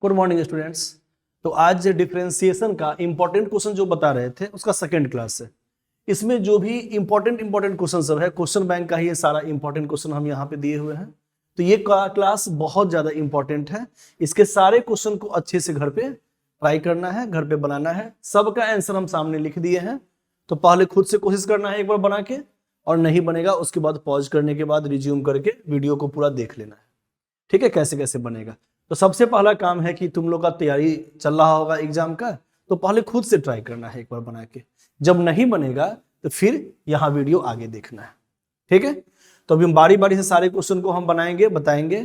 Good morning students. तो आज differentiation का इंपॉर्टेंट क्वेश्चन जो बता रहे थे उसका सेकंड क्लास है। इसमें जो भी इंपॉर्टेंट क्वेश्चन सब है, क्वेश्चन बैंक का ही ये सारा इंपॉर्टेंट क्वेश्चन हम यहाँ पे दिए हुए हैं। तो ये क्लास बहुत ज्यादा इंपॉर्टेंट है। इसके सारे क्वेश्चन को अच्छे से घर पे ट्राई करना है, घर पे बनाना है। सबका आंसर हम सामने लिख दिए हैं, तो पहले खुद से कोशिश करना है एक बार बना के, और नहीं बनेगा उसके बाद पॉज करने के बाद रिज्यूम करके वीडियो को पूरा देख लेना है। ठीक है, कैसे कैसे बनेगा। तो सबसे पहला काम है कि तुम लोग का तैयारी चल रहा होगा एग्जाम का, तो पहले खुद से ट्राई करना है एक बार बना के। जब नहीं बनेगा तो फिर यहाँ वीडियो आगे देखना है। ठीक है, तो अभी हम बारी बारी से सारे क्वेश्चन को हम बनाएंगे, बताएंगे।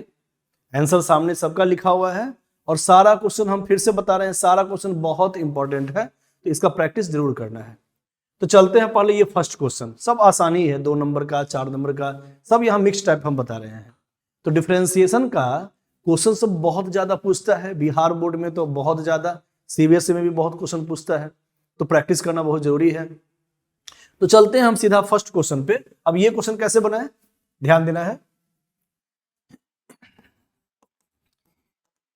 आंसर सामने सबका लिखा हुआ है और सारा क्वेश्चन हम फिर से बता रहे हैं। सारा क्वेश्चन बहुत इंपॉर्टेंट है, तो इसका प्रैक्टिस जरूर करना है। तो चलते हैं पहले ये फर्स्ट क्वेश्चन, सब आसानी है, 2 नंबर का 4 नंबर का सब यहाँ मिक्स टाइप हम बता रहे हैं। तो डिफरेंशिएशन का क्वेश्चन सब बहुत ज्यादा पूछता है, बिहार बोर्ड में तो बहुत ज्यादा, सीबीएसई में भी बहुत क्वेश्चन पूछता है, तो प्रैक्टिस करना बहुत जरूरी है। तो चलते हैं हम सीधा फर्स्ट क्वेश्चन पे। अब ये क्वेश्चन कैसे बना है ध्यान देना है।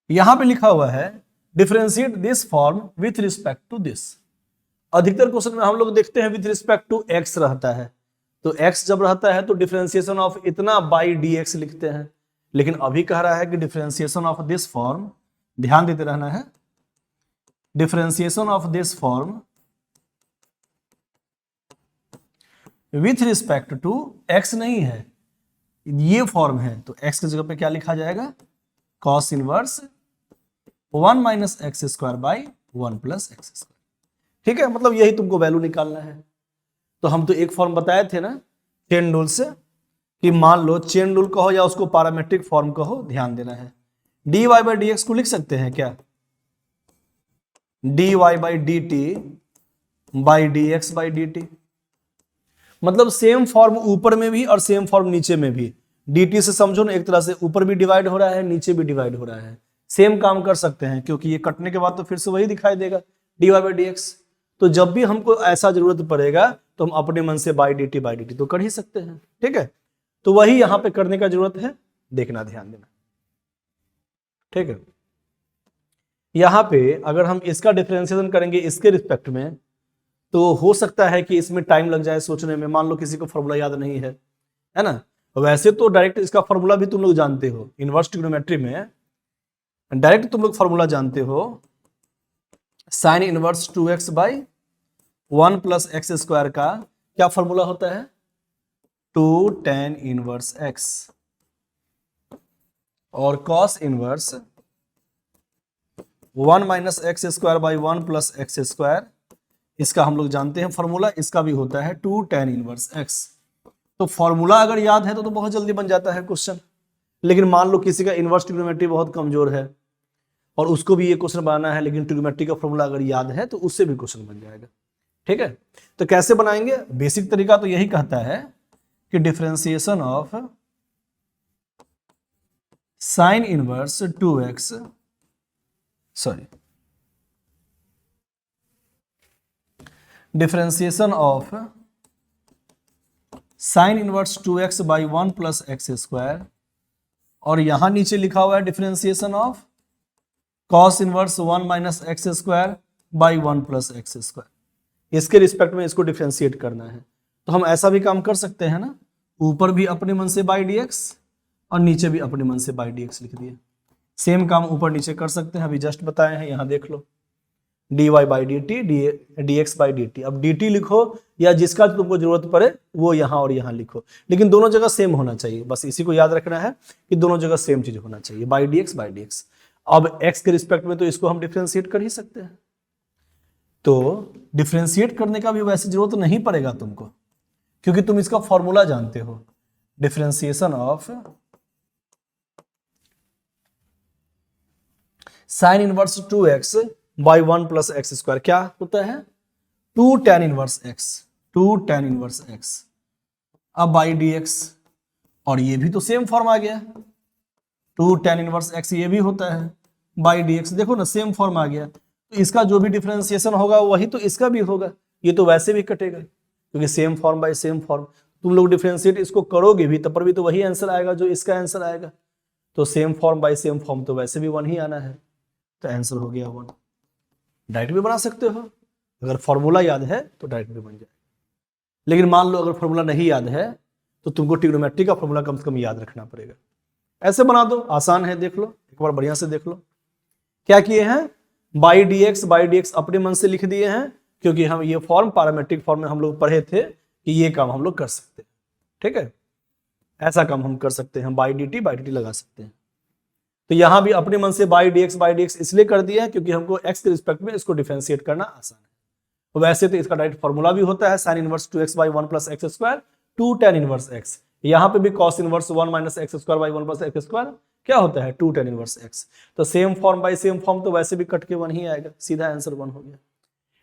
यहां पे लिखा हुआ है differentiate this form with respect to this. अधिकतर क्वेश्चन में हम लोग देखते हैं विथ रिस्पेक्ट टू एक्स रहता है, तो एक्स जब रहता है तो डिफरेंशिएशन ऑफ इतना बाई डी एक्स लिखते हैं। लेकिन अभी कह रहा है कि डिफरेंशिएशन ऑफ दिस फॉर्म, ध्यान देते रहना है, differentiation of this form with respect to x नहीं है, ये फॉर्म है, तो एक्स की जगह पे क्या लिखा जाएगा, cos inverse 1 minus x square by 1 plus x square. ठीक है, मतलब यही तुमको वैल्यू निकालना है। तो हम तो एक फॉर्म बताए थे ना चेन रूल से, कि मान लो चेन रूल कहो या उसको पैरामेट्रिक फॉर्म कहो, ध्यान देना है। D Y by D x को लिख सकते हैं क्या, d Y by D t by D x by D t. मतलब सेम फॉर्म ऊपर में भी और सेम फॉर्म नीचे में भी। डी टी से समझो ना, एक तरह से ऊपर भी डिवाइड हो रहा है, नीचे भी डिवाइड हो रहा है। सेम काम कर सकते हैं, क्योंकि ये कटने के बाद तो फिर से वही दिखाई देगा, d Y by D x. तो जब भी हमको ऐसा जरूरत पड़ेगा तो हम अपने मन से बाई डी टी तो कर ही सकते हैं। ठीक है, तो वही यहां पे करने का जरूरत है, देखना, ध्यान देना। ठीक है, यहां पे अगर हम इसका डिफरेंशिएशन करेंगे इसके रिस्पेक्ट में, तो हो सकता है कि इसमें टाइम लग जाए सोचने में। मान लो किसी को फॉर्मूला याद नहीं है ना। वैसे तो डायरेक्ट इसका फॉर्मूला भी तुम लोग जानते हो, इनवर्स ट्रिग्नोमेट्री में डायरेक्ट तुम लोग फॉर्मूला जानते हो, sine inverse 2x by 1 plus x square का क्या फॉर्मूला होता है, 2 tan इनवर्स x, और cos inverse 1 minus x square by 1 plus x square, इसका हम लोग जानते हैं फॉर्मूला, इसका भी होता है 2 tan इनवर्स x। तो फॉर्मूला अगर याद है तो बहुत जल्दी बन जाता है क्वेश्चन। लेकिन मान लो किसी का इनवर्स ट्रिग्नोमेट्री बहुत कमजोर है और उसको भी ये क्वेश्चन बनाना है, लेकिन ट्रिग्नोमेट्री का फॉर्मूला अगर याद है तो उससे भी क्वेश्चन बन जाएगा। ठीक है, तो कैसे बनाएंगे, बेसिक तरीका तो यही कहता है कि differentiation of sine inverse 2x, differentiation of sine inverse 2x by 1 plus x square, और यहां नीचे लिखा हुआ है differentiation of cos inverse 1 minus x square by 1 plus x square. इसके रिस्पेक्ट में इसको डिफरेंशिएट करना है। तो हम ऐसा भी काम कर सकते हैं ना, ऊपर भी अपने मन से बाई डी एक्स और नीचे भी अपने मन से बाई डी एक्स लिख दिए। सेम काम ऊपर नीचे कर सकते हैं, अभी जस्ट बताए हैं, यहां देख लो, D Y by D T, D x by D T. अब डी टी लिखो या जिसका तुमको जरूरत पड़े वो यहां और यहां लिखो, लेकिन दोनों जगह सेम होना चाहिए। बस इसी को याद रखना है कि दोनों जगह सेम चीज होना चाहिए, by D x by D X. अब x के रिस्पेक्ट में तो इसको हम डिफरेंशिएट कर ही सकते हैं, तो डिफरेंशिएट करने का भी वैसे जरूरत नहीं पड़ेगा तुमको, क्योंकि तुम इसका फॉर्मूला जानते हो। Differentiation of sine inverse 2x by 1 plus x square क्या होता है, 2 tan inverse x, 2 tan inverse x, अब बाई डी एक्स, और ये भी तो सेम फॉर्म आ गया, 2 tan इनवर्स x ये भी होता है बाई डी एक्स। देखो ना, सेम फॉर्म आ गया, तो इसका जो भी डिफरेंशिएशन होगा वही तो इसका भी होगा। ये तो वैसे भी कटेगा, क्योंकि same form by same form. तुम लोग डिफरेंशिएट इसको करोगे भी तब पर भी तो वही आंसर आएगा जो इसका आंसर आएगा। तो same form by same form तो वैसे भी 1 ही आना है। तो आंसर हो गया 1। डायरेक्ट भी बना सकते हो, अगर फॉर्मूला याद है तो डायरेक्ट भी बन जाए। लेकिन मान लो अगर फॉर्मूला नहीं याद है तो तुमको ट्रिग्नोमेट्री का फॉर्मूला कम से कम याद रखना पड़ेगा। ऐसे बना दो, आसान है, देख लो एक बार बढ़िया से देख लो। क्या किए हैं, बाई डी एक्स अपने मन से लिख दिए हैं, क्योंकि हम ये फॉर्म पैरामेट्रिक फॉर्म में हम लोग पढ़े थे कि ये काम हम लोग कर सकते हैं। ठीक है, ऐसा काम हम कर सकते हैं, बाई डी टी लगा सकते हैं। तो यहां भी अपने मन से बाई डी एक्स इसलिए कर दिया है क्योंकि हमको एक्स के रिस्पेक्ट में इसको डिफरेंशिएट करना आसान है। तो वैसे तो इसका डायरेक्ट फॉर्मूला भी होता है sine inverse 2x/1 + x² 2 tan inverse x। यहां पे भी cos इनवर्स 1 - x² / 1 + x² क्या होता है 2 tan इनवर्स x। तो same form by same form तो वैसे भी कट के 1 ही आएगा, सीधा आंसर 1 हो गया।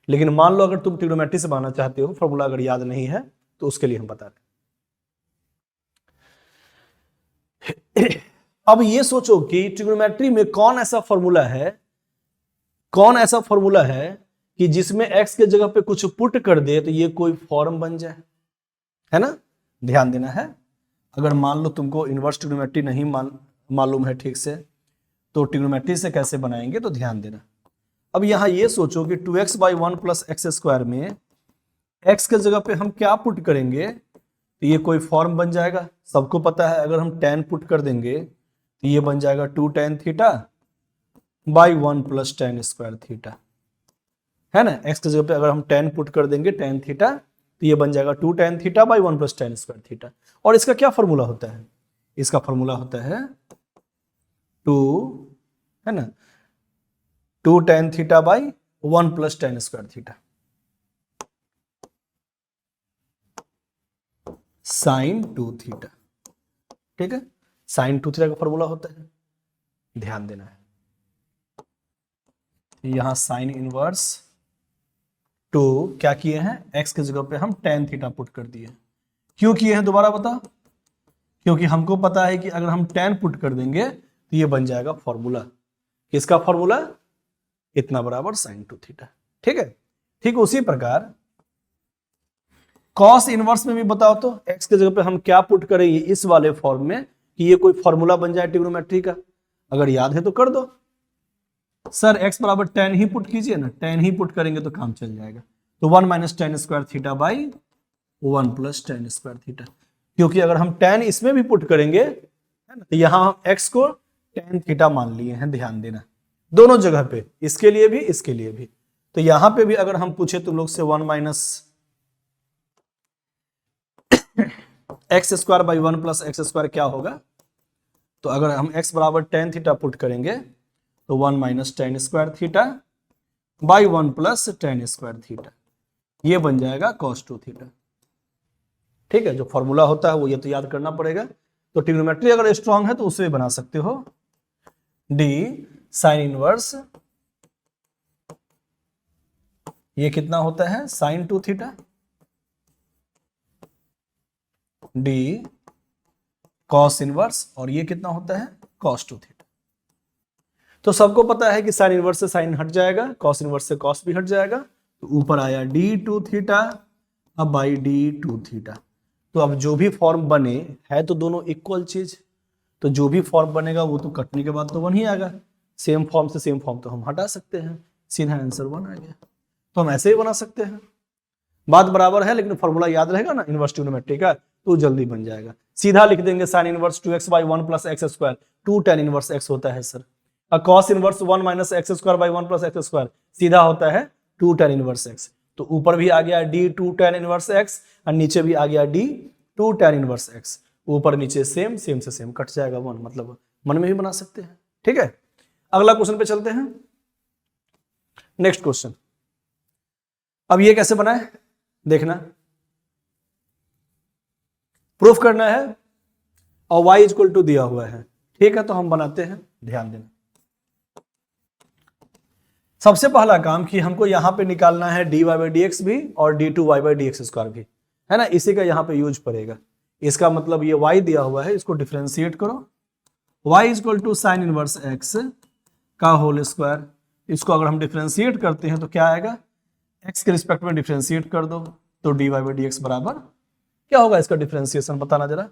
लेकिन मान लो अगर तुम ट्रिग्नोमेट्री से बनाना चाहते हो, फॉर्मूला अगर याद नहीं है तो उसके लिए हम बता रहे। अब ये सोचो कि ट्रिग्नोमेट्री में कौन ऐसा फॉर्मूला है कि जिसमें x के जगह पे कुछ पुट कर दे तो ये कोई फॉर्म बन जाए, है ना। ध्यान देना है, अगर मान लो तुमको इनवर्स ट्रिग्नोमेट्री नहीं मालूम है ठीक से, तो ट्रिग्नोमेट्री से कैसे बनाएंगे तो ध्यान देना। अब यहां ये सोचो कि 2x/1 + x² में x के जगह पे हम क्या पुट करेंगे तो ये कोई फॉर्म बन जाएगा। सबको पता है अगर हम tan पुट कर देंगे तो ये बन जाएगा 2 tan θ/1 + tan² θ, है ना। x के जगह पे अगर हम tan पुट कर देंगे tan θ तो ये बन जाएगा 2 tan θ/1 + tan² θ। और इसका क्या फॉर्मूला होता है, इसका फॉर्मूला होता है 2, है ना, 2 tan θ/1 + tan² θ sin 2θ। ठीक है, sin 2θ का फॉर्मूला होता है, ध्यान देना है। यहां साइन इनवर्स 2 क्या किए हैं, x के जगह पे हम tan θ पुट कर दिए। क्यों किए हैं दोबारा बताओ, क्योंकि हमको पता है कि अगर हम tan पुट कर देंगे तो ये बन जाएगा फॉर्मूला, किसका फॉर्मूला, इतना बराबर sin 2θ। ठीक है, ठीक उसी प्रकार cos इनवर्स में भी बताओ तो x के जगह पे हम क्या पुट करेंगे इस वाले फॉर्म में कि ये कोई फॉर्मूला बन जाए ट्रिग्नोमेट्री का। अगर याद है तो कर दो। सर x बराबर tan ही पुट कीजिए ना, tan ही पुट करेंगे तो काम चल जाएगा। तो 1 - tan² θ/1 + tan² θ, क्योंकि अगर हम tan इसमें भी पुट करेंगे, है ना, तो यहां हम x को tan θ मान लिए हैं, ध्यान देना दोनों जगह पे, इसके लिए भी इसके लिए भी। तो यहां पे भी अगर हम पूछे तुम लोग से 1 - x² / 1 + x² क्या होगा, तो अगर हम x बराबर tan θ पुट करेंगे तो 1 - tan² θ/1 + tan² θ, ये बन जाएगा cos 2θ। ठीक है, जो फॉर्मूला होता है वो ये तो याद करना पड़ेगा। तो ट्रिग्नोमेट्री अगर स्ट्रांग है तो उसे भी बना सकते हो, d sin इनवर्स, ये कितना होता है sin 2θ, d cos इनवर्स, और ये कितना होता है cos 2θ। तो सबको पता है कि साइन इनवर्स से साइन हट जाएगा, cos इनवर्स से cos भी हट जाएगा, तो ऊपर आया d2θ अब बाई d2θ। तो अब जो भी फॉर्म बने है तो दोनों इक्वल चीज, तो जो भी फॉर्म बनेगा वो तो कटने के बाद तो 1 ही आएगा। सेम फॉर्म से सेम फॉर्म तो हम हटा सकते हैं, सीधा आंसर 1 आ गया। तो हम ऐसे ही बना सकते हैं, बात बराबर है, लेकिन फॉर्मूला याद रहेगा ना इनवर्स ट्रिग्नोमेट्री का तो जल्दी बन जाएगा। सीधा लिख देंगे sine inverse 2x/1 + x², 2 tan inverse x होता है sir. cos inverse 1 - x² / 1 + x², सीधा होता है 2 tan इनवर्स x। तो ऊपर भी आ गया d 2 tan इनवर्स x और नीचे भी आ गया d 2 tan इनवर्स x। ऊपर नीचे सेम सेम से सेम कट जाएगा 1, मतलब मन में भी बना सकते हैं। ठीक है, अगला क्वेश्चन पे चलते हैं, नेक्स्ट क्वेश्चन। अब ये कैसे बनाए देखना, प्रूफ करना है और y = दिया हुआ है। ठीक है, तो हम बनाते हैं, ध्यान देना। सबसे पहला काम कि हमको यहां पे निकालना है dy/dx भी और d2y/dx² भी, है ना, इसी का यहां पे यूज पड़ेगा। इसका मतलब ये y दिया हुआ है, इसको डिफरेंशिएट करो, y = sin इनवर्स x का होल स्क्वायर। इसको अगर हम डिफरेंशिएट करते हैं तो क्या आएगा, x के रिस्पेक्ट में डिफरेंशिएट कर दो तो dy/dx बराबर क्या होगा, इसका डिफरेंशिएशन बताना जरा।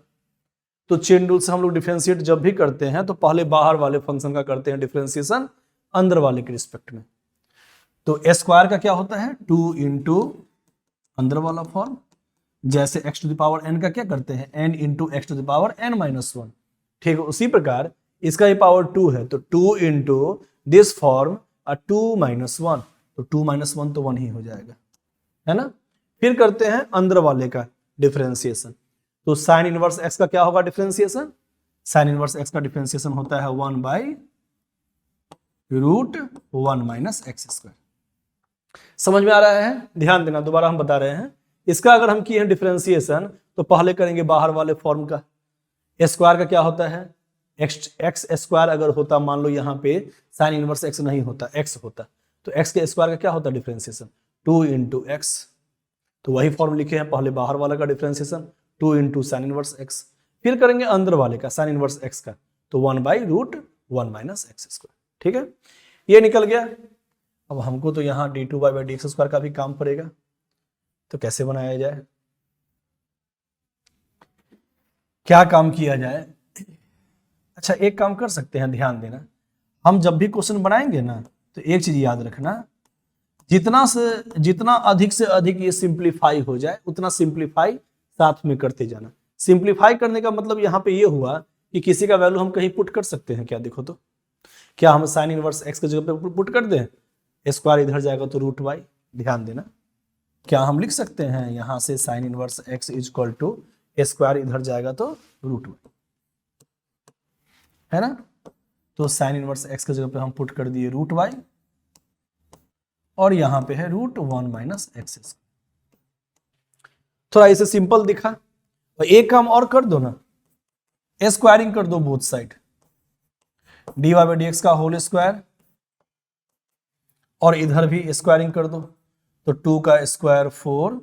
तो चेन रूल से हम लोग डिफरेंशिएट जब भी करते हैं तो पहले बाहर वाले फंक्शन का करते हैं डिफरेंशिएशन, अंदर वाले के रिस्पेक्ट में। तो ए स्क्वायर का क्या होता है 2 इंटू अंदर वाला फॉर्म, जैसे x to the power n का क्या करते हैं n into x to the power n minus 1। ठीक है, उसी प्रकार इसका ही पावर 2 है तो 2 इंटू दिस फॉर्म 2 माइनस 1, तो 2 माइनस 1 तो 1 ही हो जाएगा, है ना। फिर करते हैं अंदर वाले का डिफरेंशिएशन। तो साइन इनवर्स x का क्या होगा डिफरेंशिएशन, साइन इनवर्स x का डिफरेंशिएशन होता है 1 by root 1 minus x square. समझ में आ रहा है, ध्यान देना, दोबारा हम बता रहे हैं। इसका अगर हम किए हैं डिफरेंशिएशन तो पहले करेंगे बाहर वाले फॉर्म का। स्क्वायर का क्या होता है एक्स स्क्वायर, अगर होता मान लो यहाँ पे साइन इनवर्स एक्स नहीं होता एक्स होता, तो एक्स के स्क्वायर का क्या होता डिफरेंशिएशन 2 इंटू एक्स। तो वही फॉर्म लिखे हैं, पहले बाहर वाला का differentiation 2 into sine inverse x, फिर करेंगे अंदर वाले का साइन इनवर्स एक्स का, तो 1 by root 1 minus x square. ठीक है, ये निकल गया। अब हमको तो यहाँ d2 by D x square का भी काम पड़ेगा, तो कैसे बनाया जाए, क्या काम किया जाए। अच्छा, एक काम कर सकते हैं, ध्यान देना, हम जब भी क्वेश्चन बनाएंगे ना तो एक चीज याद रखना, जितना अधिक से अधिक ये सिंप्लीफाई हो जाए उतना सिंप्लीफाई साथ में करते जाना। सिंप्लीफाई करने का मतलब यहाँ पे ये हुआ कि किसी का वैल्यू हम कहीं पुट कर सकते हैं क्या, देखो तो क्या हम साइन इनवर्स एक्स की जगह पे पुट कर दें, स्क्वायर इधर जाएगा तो रूट वाई। ध्यान देना, क्या हम लिख सकते हैं यहाँ से sine inverse x is equal to square इधर जाएगा तो रूट वाई, है ना। तो साइन इनवर्स एक्स की जगह पे हम पुट कर दिए रूट वाई, और यहां पे है रूट 1 माइनस एक्स। थोड़ा इसे सिंपल दिखा, तो एक काम और कर दो ना, स्क्वायरिंग कर दो both side, d Y by D x का होल स्क्वायर, और इधर भी स्क्वायरिंग कर दो, तो 2 का स्क्वायर 4,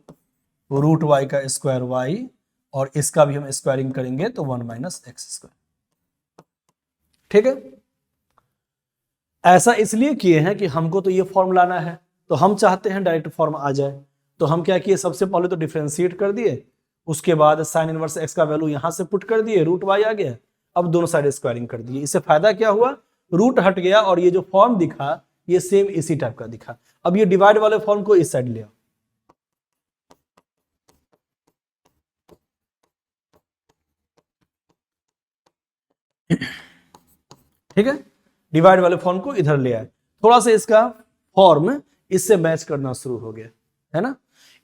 रूट वाई का स्क्वायर वाई, और इसका भी हम स्क्वायरिंग करेंगे तो 1 माइनस एक्स स्क्वायर। ठीक है, ऐसा इसलिए किए हैं कि हमको तो ये फॉर्म लाना है, तो हम चाहते हैं डायरेक्ट फॉर्म आ जाए। तो हम क्या किए, सबसे पहले तो डिफरेंशिएट कर दिए, उसके बाद साइन इनवर्स एक्स का वैल्यू यहां से पुट कर दिए, रूट वाई आ गया, अब दोनों साइड स्क्वायरिंग कर दिए। इससे फायदा क्या हुआ, रूट हट गया और ये जो फॉर्म दिखा ये सेम इसी टाइप का दिखा। अब ये डिवाइड वाले फॉर्म को इस साइड ले आओ, ठीक है, डिवाइड वाले फॉर्म को इधर ले आए, थोड़ा सा इसका फॉर्म इससे मैच करना शुरू हो गया, है ना।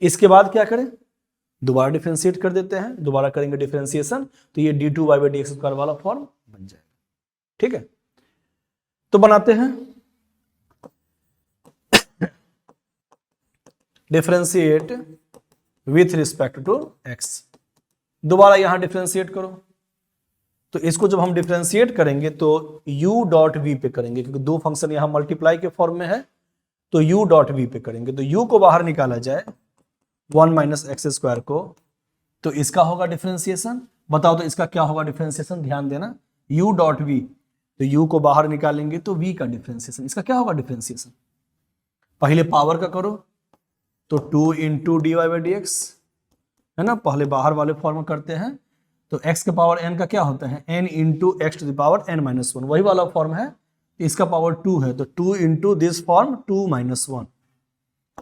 इसके बाद क्या करें, दोबारा डिफरेंशिएट कर देते हैं, दोबारा करेंगे डिफरेंशिएशन, तो ये d2 by D x square वाला फॉर्म बन जाएगा। ठीक है, तो बनाते हैं, differentiate with respect to x। दोबारा यहां डिफरेंशिएट करो, तो इसको जब हम डिफरेंशिएट करेंगे तो u डॉट v पे करेंगे, क्योंकि दो फंक्शन यहां मल्टीप्लाई के फॉर्म में है, तो u डॉट v पे करेंगे। तो u को बाहर निकाला जाए 1 माइनस एक्स स्क्वायर को, तो इसका होगा डिफरेंशिएशन। बताओ तो इसका क्या होगा डिफरेंशिएशन, ध्यान देना, u डॉट v, तो u को बाहर निकालेंगे तो v का डिफरेंशिएशन, इसका क्या होगा डिफरेंशिएशन, पहले पावर का करो, तो 2 into D Y by D x, है ना, पहले बाहर वाले फॉर्म करते हैं, तो x के पावर n का क्या होता है n into x to the power n minus 1, वही वाला फॉर्म है, इसका पावर 2 है, तो 2 इंटू दिस फॉर्म 2 माइनस 1।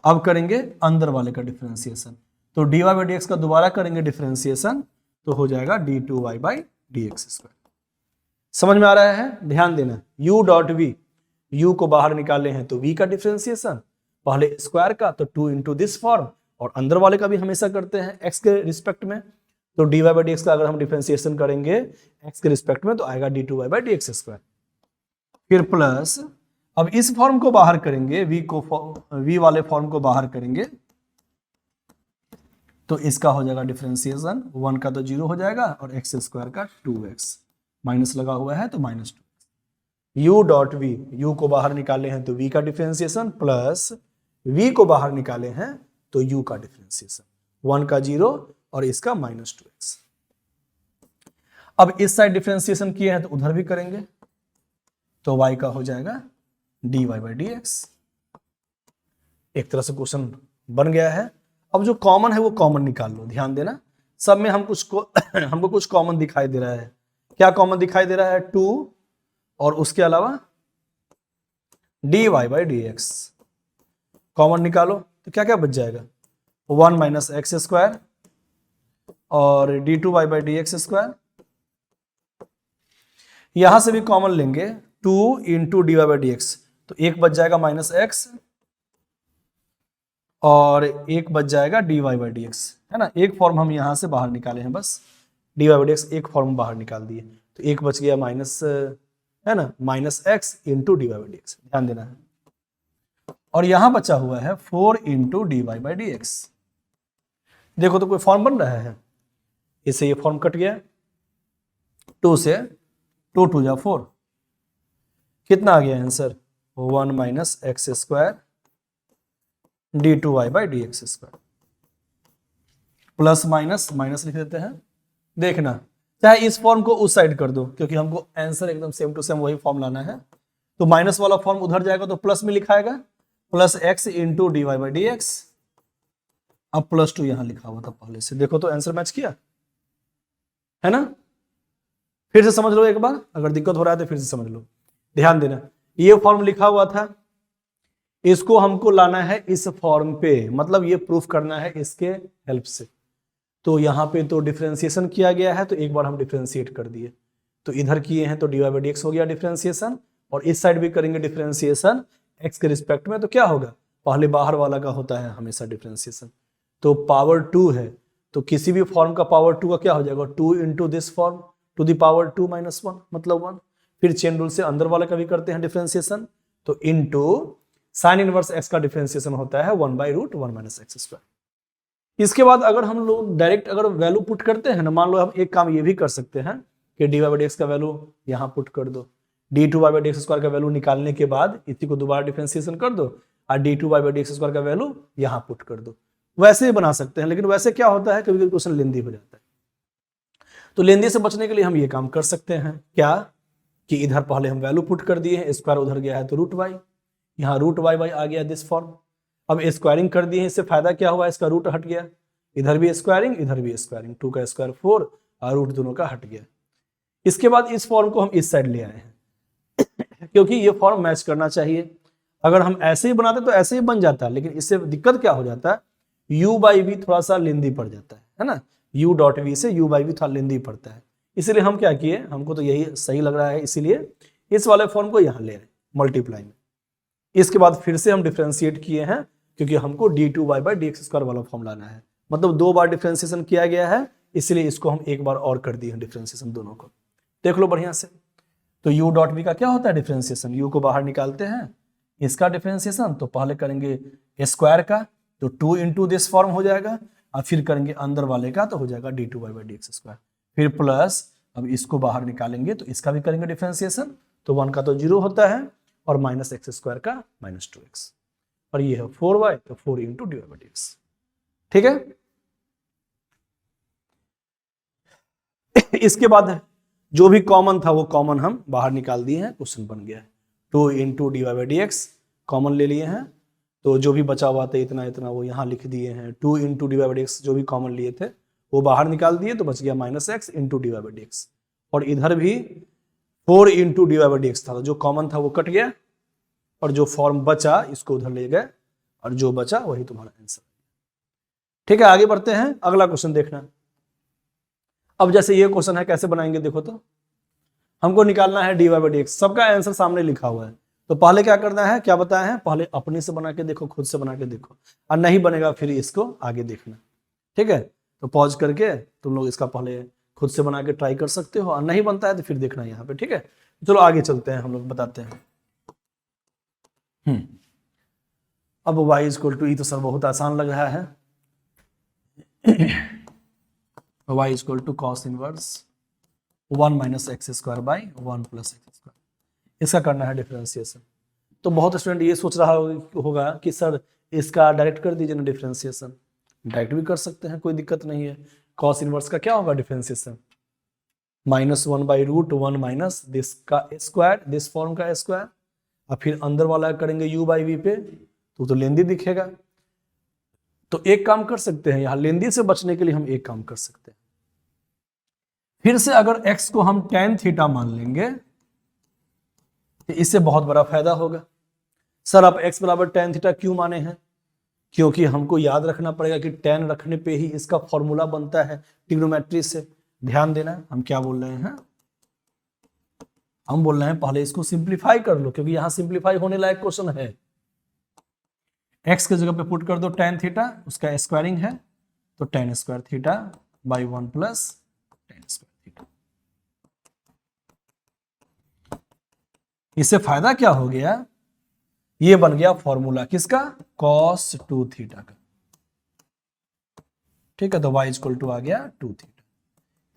अब करेंगे अंदर वाले का डिफरेंशिएशन, तो d Y by D x का दोबारा करेंगे डिफरेंशिएशन, तो हो जाएगा d2 y by D x square. समझ में आ रहा है, ध्यान देना, u डॉट v, u को बाहर निकाले हैं तो v का डिफरेंशिएशन, पहले स्क्वायर का तो 2 इंटू दिस फॉर्म, और अंदर वाले का भी हमेशा करते हैं x के रिस्पेक्ट में, तो d Y by D x का अगर हम डिफरेंशिएशन करेंगे x के रिस्पेक्ट में तो आएगा d2 y by D x square. फिर प्लस, अब इस फॉर्म को बाहर करेंगे, v वाले फॉर्म को बाहर करेंगे, तो इसका हो जाएगा डिफरेंशिएशन, 1 का तो 0 हो जाएगा और एक्स स्क्वायर का 2x, माइनस लगा हुआ है तो minus 2। u dot v, u को बाहर निकाले हैं तो v का डिफरेंशिएशन, प्लस v को बाहर निकाले हैं तो u का डिफरेंशिएशन, 1 का 0 और इसका माइनस 2x। अब इस साइड डिफरेंशिएशन किए हैं तो उधर भी करेंगे, तो y का हो जाएगा dy बाई डी एक्स। एक तरह से क्वेश्चन बन गया है। अब जो कॉमन है वो कॉमन निकाल लो, ध्यान देना, सब में हम हमको कुछ कॉमन दिखाई दे रहा है। क्या कॉमन दिखाई दे रहा है, 2 और उसके अलावा dy by D x, common निकालो तो क्या क्या बच जाएगा, 1 माइनस एक्स स्क्वायर और d two by D x square, यहां से भी कॉमन लेंगे 2 into D Y by D x, तो एक बच जाएगा माइनस एक्स और एक बच जाएगा d Y by D x, है ना। एक फॉर्म हम यहां से बाहर निकाले हैं, बस d Y by D x एक फॉर्म बाहर निकाल दिए, तो एक बच गया माइनस, है ना, minus x into D Y by D x, ध्यान देना है। और यहां बचा हुआ है 4 into D Y by D x, देखो तो कोई फॉर्म बन रहा है, इससे ये फॉर्म कट गया, 2 से 2 2 जा 4, कितना आ गया answer, 1 minus x square d two y by D x square, plus minus minus लिख देते हैं, देखना चाहे इस फॉर्म को उस साइड कर दो क्योंकि हमको आंसर एकदम सेम टू सेम वही फॉर्म लाना है, तो माइनस वाला फॉर्म उधर जाएगा तो प्लस में लिखाएगा, plus X into D Y by D X, अब प्लस 2 यहां लिखा हुआ था पहले से, देखो तो आंसर मैच किया है ना। फिर से समझ लो एक बार, अगर दिक्कत हो रहा है तो फिर से समझ लो, ध्यान देना, ये फॉर्म लिखा हुआ था, इसको हमको लाना है इस फॉर्म पे, मतलब ये प्रूफ करना है इसके हेल्प से, तो यहाँ पे तो डिफरेंशिएशन किया गया है, तो एक बार हम डिफरेंशिएट कर दिए, तो इधर किए हैं तो d Y by D x हो गया डिफरेंशिएशन, और इस साइड भी करेंगे डिफरेंशिएशन एक्स के रिस्पेक्ट में, तो क्या होगा, पहले बाहर वाला का होता है हमेशा डिफरेंशिएशन, तो पावर 2 है, तो किसी भी फॉर्म का पावर 2 का क्या हो जाएगा, 2 into this form to the power 2 minus 1 मतलब 1, फिर चेन रूल से अंदर वाले का भी करते हैं डिफरेंशिएशन, तो इनटू साइन इनवर्स एक्स का डिफरेंशिएशन होता है 1 by root 1 minus x square. इसके बाद अगर हम लोग डायरेक्ट अगर वैल्यू पुट करते हैं ना, मान लो हम एक काम ये भी कर सकते हैं कि d Y by D x का वैल्यू यहाँ पुट कर दो, d two y by D x square का वैल्यू निकालने के बाद इसी को दोबारा डिफरेंशिएशन कर दो और d two y by D x square का वैल्यू यहाँ पुट कर दो, वैसे ही बना सकते हैं, लेकिन वैसे क्या होता है कभी कभी क्वेश्चन लेंदी हो जाता है, तो लेंदी से बचने के लिए हम ये काम कर सकते हैं क्या कि इधर पहले हम वैल्यू पुट कर दिए हैं, स्क्वायर उधर गया है तो रूट वाई, यहाँ रूट वाई बाई आ गया दिस फॉर्म, अब स्क्वायरिंग कर दिए हैं, इससे फायदा क्या हुआ, इसका रूट हट गया, इधर भी स्क्वायरिंग इधर भी स्क्वायरिंग, 2 का स्क्वायर 4 और रूट दोनों का हट गया। इसके बाद इस फॉर्म को हम इस साइड ले आए हैं क्योंकि ये फॉर्म मैच करना चाहिए, अगर हम ऐसे ही बनाते तो ऐसे ही बन जाता, लेकिन इससे दिक्कत क्या हो जाता है, u बाई वी थोड़ा सा लेंदी पड़ जाता है ना, u डॉट वी से u बाई वी थोड़ा लेंदी पड़ता है, इसलिए हम क्या किए, हमको तो यही सही लग रहा है, इसीलिए इस वाले फॉर्म को यहाँ ले आए मल्टीप्लाई में। इसके बाद फिर से हम डिफरेंशिएट किए हैं क्योंकि हमको d two y by D x square वाला फॉर्म लाना है, मतलब 2 बार डिफरेंशिएशन किया गया है, इसलिए इसको हम एक बार और कर दिए हैं डिफरेंशिएशन दोनों को, देख लो बढ़िया से। तो u डॉट वी का क्या होता है डिफरेंशिएशन, u को बाहर निकालते हैं, इसका डिफरेंशिएशन तो पहले करेंगे स्क्वायर का, तो 2 इंटू दिस फॉर्म हो जाएगा, और फिर करेंगे अंदर वाले का तो हो जाएगा d two y by D x square, फिर प्लस अब इसको बाहर निकालेंगे तो इसका भी करेंगे डिफरेंशिएशन, तो 1 का तो 0 होता है और माइनस एक्स स्क्वायर का माइनस 2x, और ये है 4y, तो 4 into D Y by D x, ठीक है। इसके बाद जो भी कॉमन था वो कॉमन हम बाहर निकाल दिए हैं, क्वेश्चन बन गया है, 2 into D Y by D x common ले लिए हैं, तो जो भी बचा हुआ था इतना इतना वो यहाँ लिख दिए हैं, 2 into D Y by D x जो भी कॉमन लिए थे वो बाहर निकाल दिए, तो बच गया minus x into D Y by D x, और इधर भी 4 into D Y by D x था, जो कॉमन था वो कट गया, और जो फॉर्म बचा इसको उधर ले गए, और जो बचा वही तुम्हारा आंसर, ठीक है। आगे बढ़ते हैं, अगला क्वेश्चन देखना। अब जैसे ये क्वेश्चन है, कैसे बनाएंगे देखो तो, हमको निकालना है d Y by D x, सबका आंसर सामने लिखा हुआ है, तो पहले क्या करना है, क्या बताया है, पहले अपने से बना के देखो, खुद से बना के देखो, और नहीं बनेगा फिर इसको आगे देखना, ठीक है। तो पॉज करके तुम लोग इसका पहले खुद से बना के ट्राई कर सकते हो, और नहीं बनता है तो फिर देखना यहाँ पे, ठीक है। चलो आगे चलते हैं, हम लोग बताते हैं। अब y इक्वल टू, ई तो सर बहुत आसान लग रहा है, y equal to cos inverse 1 minus x square by 1 plus x square, इसका करना है डिफरेंशिएशन। तो बहुत स्टूडेंट ये सोच रहा होगा कि सर इसका डायरेक्ट कर दीजिए ना डिफरेंशिएशन, डायरेक्ट भी कर सकते हैं, कोई दिक्कत नहीं है। कॉस इनवर्स का क्या होगा differentiation, -1 by root 1 minus this का स्क्वायर, दिस फॉर्म का स्क्वायर, और फिर अंदर वाला करेंगे u बाई वी पे, तो लेंदी दिखेगा। तो एक काम कर सकते हैं, यहां लेंदी से बचने के लिए हम एक काम कर सकते हैं, फिर से अगर x को हम tan थीटा मान लेंगे तो इससे बहुत बड़ा फायदा होगा। सर आप x बराबर tan थीटा क्यों माने हैं? क्योंकि हमको याद रखना पड़ेगा कि tan रखने पे ही इसका फॉर्मूला बनता है ट्रिग्नोमेट्री से। ध्यान देना, हम क्या बोल रहे हैं, हम बोल रहे हैं पहले इसको सिंप्लीफाई कर लो, क्योंकि यहां सिंप्लीफाई होने लायक क्वेश्चन है। x के जगह पे पुट कर दो tan थीटा, उसका स्क्वायरिंग है तो tan square theta by 1 plus tan square theta. इससे फायदा क्या हो गया, ये बन गया फॉर्मूला किसका, cos 2 थीटा का। ठीक है, तो y इक्वल टू आ गया 2 थीटा।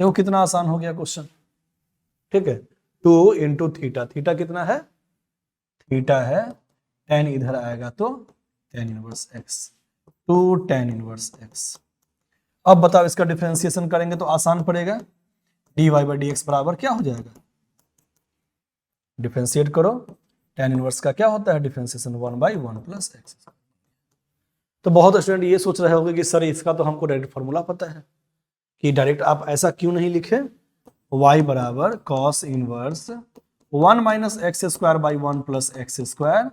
देखो कितना आसान हो गया क्वेश्चन। ठीक है, 2 इंटू थीटा, थीटा कितना है, थीटा है tan इधर आएगा तो tan inverse x, 2 tan inverse x। अब बताओ इसका डिफरेंशिएशन करेंगे तो आसान पड़ेगा, dy बाई डी एक्स बराबर क्या हो जाएगा, डिफरेंशिएट करो, tan इनवर्स का क्या होता है डिफरेंशिएशन 1 बाई 1 प्लस एक्स। तो बहुत स्टूडेंट ये सोच रहे होंगे कि सर इसका तो हमको डायरेक्ट फॉर्मूला पता है, कि डायरेक्ट आप ऐसा क्यों नहीं लिखे, y बराबर cos inverse 1 minus x square by 1 plus x square.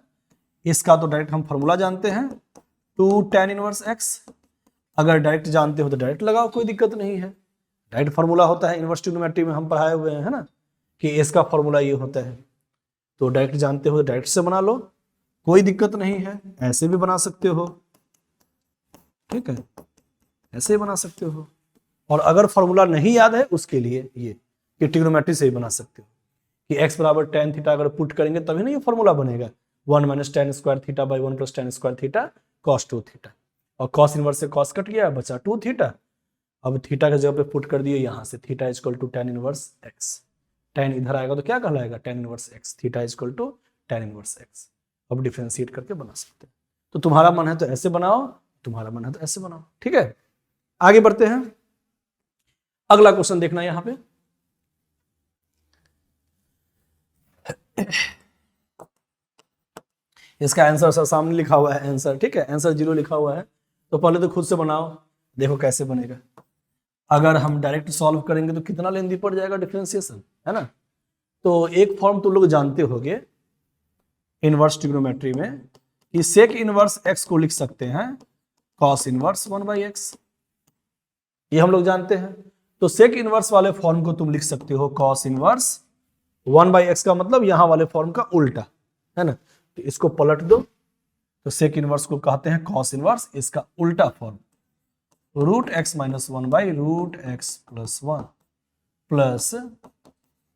इसका तो डायरेक्ट हम फॉर्मूला जानते हैं 2 tan इनवर्स x। अगर डायरेक्ट जानते हो तो डायरेक्ट लगाओ, कोई दिक्कत नहीं है। डायरेक्ट फॉर्मूला होता है इनवर्स ट्रिग्नोमेट्री में, हम पढ़ाए हुए हैं, है ना, कि इसका फॉर्मूला ये होता है। तो डायरेक्ट जानते हो तो डायरेक्ट से बना लो, कोई दिक्कत नहीं है, ऐसे भी बना सकते हो। ठीक है, ऐसे ही बना सकते हो। और अगर फॉर्मूला नहीं याद है उसके लिए ये कि ट्रिग्नोमेट्री से ही बना सकते हो, कि x बराबर tan थीटा अगर पुट करेंगे तभी ना ये फॉर्मूला बनेगा, 1 minus tan square theta by 1 plus tan square theta cos 2 theta. और cos इनवर्स से cos कट गया, बचा 2 थीटा। अब थीटा के जगह पे पुट कर दिए यहाँ से, theta equal to tan inverse x। tan इधर आएगा तो क्या कहलाएगा, tan inverse x, theta equal to tan inverse x। अब डिफरेंशिएट करके बना सकते हैं। तो तुम्हारा मन है तो ऐसे बनाओ, तुम्हारा मन है तो ऐसे बनाओ। ठीक है, आगे बढ़ते हैं। अगला क्वेश्चन देखना यहां पे, इसका आंसर सर सामने लिखा हुआ है आंसर। ठीक है, आंसर 0 लिखा हुआ है, तो पहले तो खुद से बनाओ, देखो कैसे बनेगा। अगर हम डायरेक्ट सॉल्व करेंगे तो कितना लेंदी पड़ जाएगा डिफरेंशिएशन, है ना। तो एक फॉर्म तुम लोग जानते होगे इनवर्स ट्रिग्नोमेट्री में, कि सेक इनवर्स x को लिख सकते हैं cos इनवर्स 1 बाई एक्स, ये हम लोग जानते हैं। तो सेक इनवर्स वाले फॉर्म को तुम लिख सकते हो cos इनवर्स 1 बाई एक्स, का मतलब यहां वाले फॉर्म का उल्टा, है ना। तो इसको पलट दो, तो सेक इनवर्स को कहते हैं cos इनवर्स, इसका उल्टा form root x minus 1 by root x plus 1 plus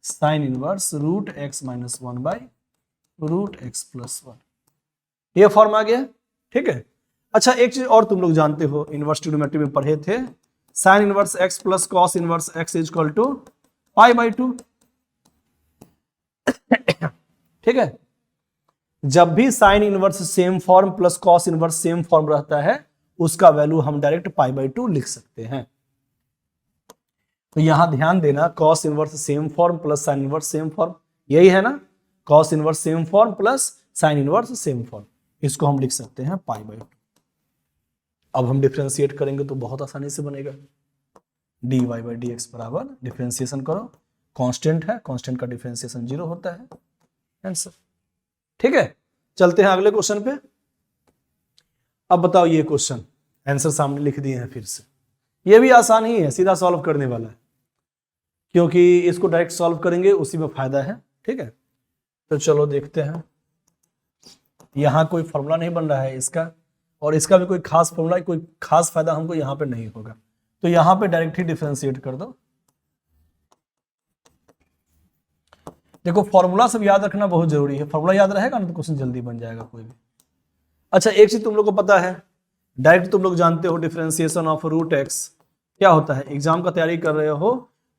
sine inverse root x minus 1 by root x plus 1, ये फॉर्म आ गया। ठीक है, अच्छा एक चीज और तुम लोग जानते हो, इनवर्स ट्रिग्नोमेट्री में पढ़े थे, sine inverse x plus cos inverse x is equal to pi by 2। ठीक है, जब भी sine inverse same form plus cos inverse same form रहता है, उसका वैल्यू हम डायरेक्ट पाई बाई 2 लिख सकते हैं। तो यहां ध्यान देना, cos inverse same form plus sine inverse same form, यही है ना, cos inverse same form plus sine inverse same form, इसको हम लिख सकते हैं पाई बाई 2। अब हम डिफरेंशिएट करेंगे तो बहुत आसानी से बनेगा, dy बाई डी एक्स बराबर, डिफरेंशिएशन करो, कांस्टेंट है, कांस्टेंट का डिफरेंशिएशन 0 होता है, आंसर। ठीक है, चलते हैं अगले क्वेश्चन पे। अब बताओ ये क्वेश्चन आंसर सामने लिख दिए हैं फिर से, ये भी आसान ही है, सीधा सॉल्व करने वाला है, क्योंकि इसको डायरेक्ट सॉल्व करेंगे उसी में फायदा है। ठीक है, तो चलो देखते हैं। यहां कोई फॉर्मूला नहीं बन रहा है इसका, और इसका भी कोई खास फॉर्मूला, कोई खास फायदा हमको यहां पे नहीं होगा, तो यहां पे डायरेक्ट ही डिफरेंशिएट कर दो। देखो फॉर्मूला सब याद रखना बहुत जरूरी है, फॉर्मूला याद रहेगा ना तो क्वेश्चन जल्दी बन जाएगा कोई भी। अच्छा एक चीज तुम लोग को पता है, डायरेक्ट तुम लोग जानते हो डिफरेंशिएशन ऑफ रूट एक्स क्या होता है, एग्जाम का तैयारी कर रहे हो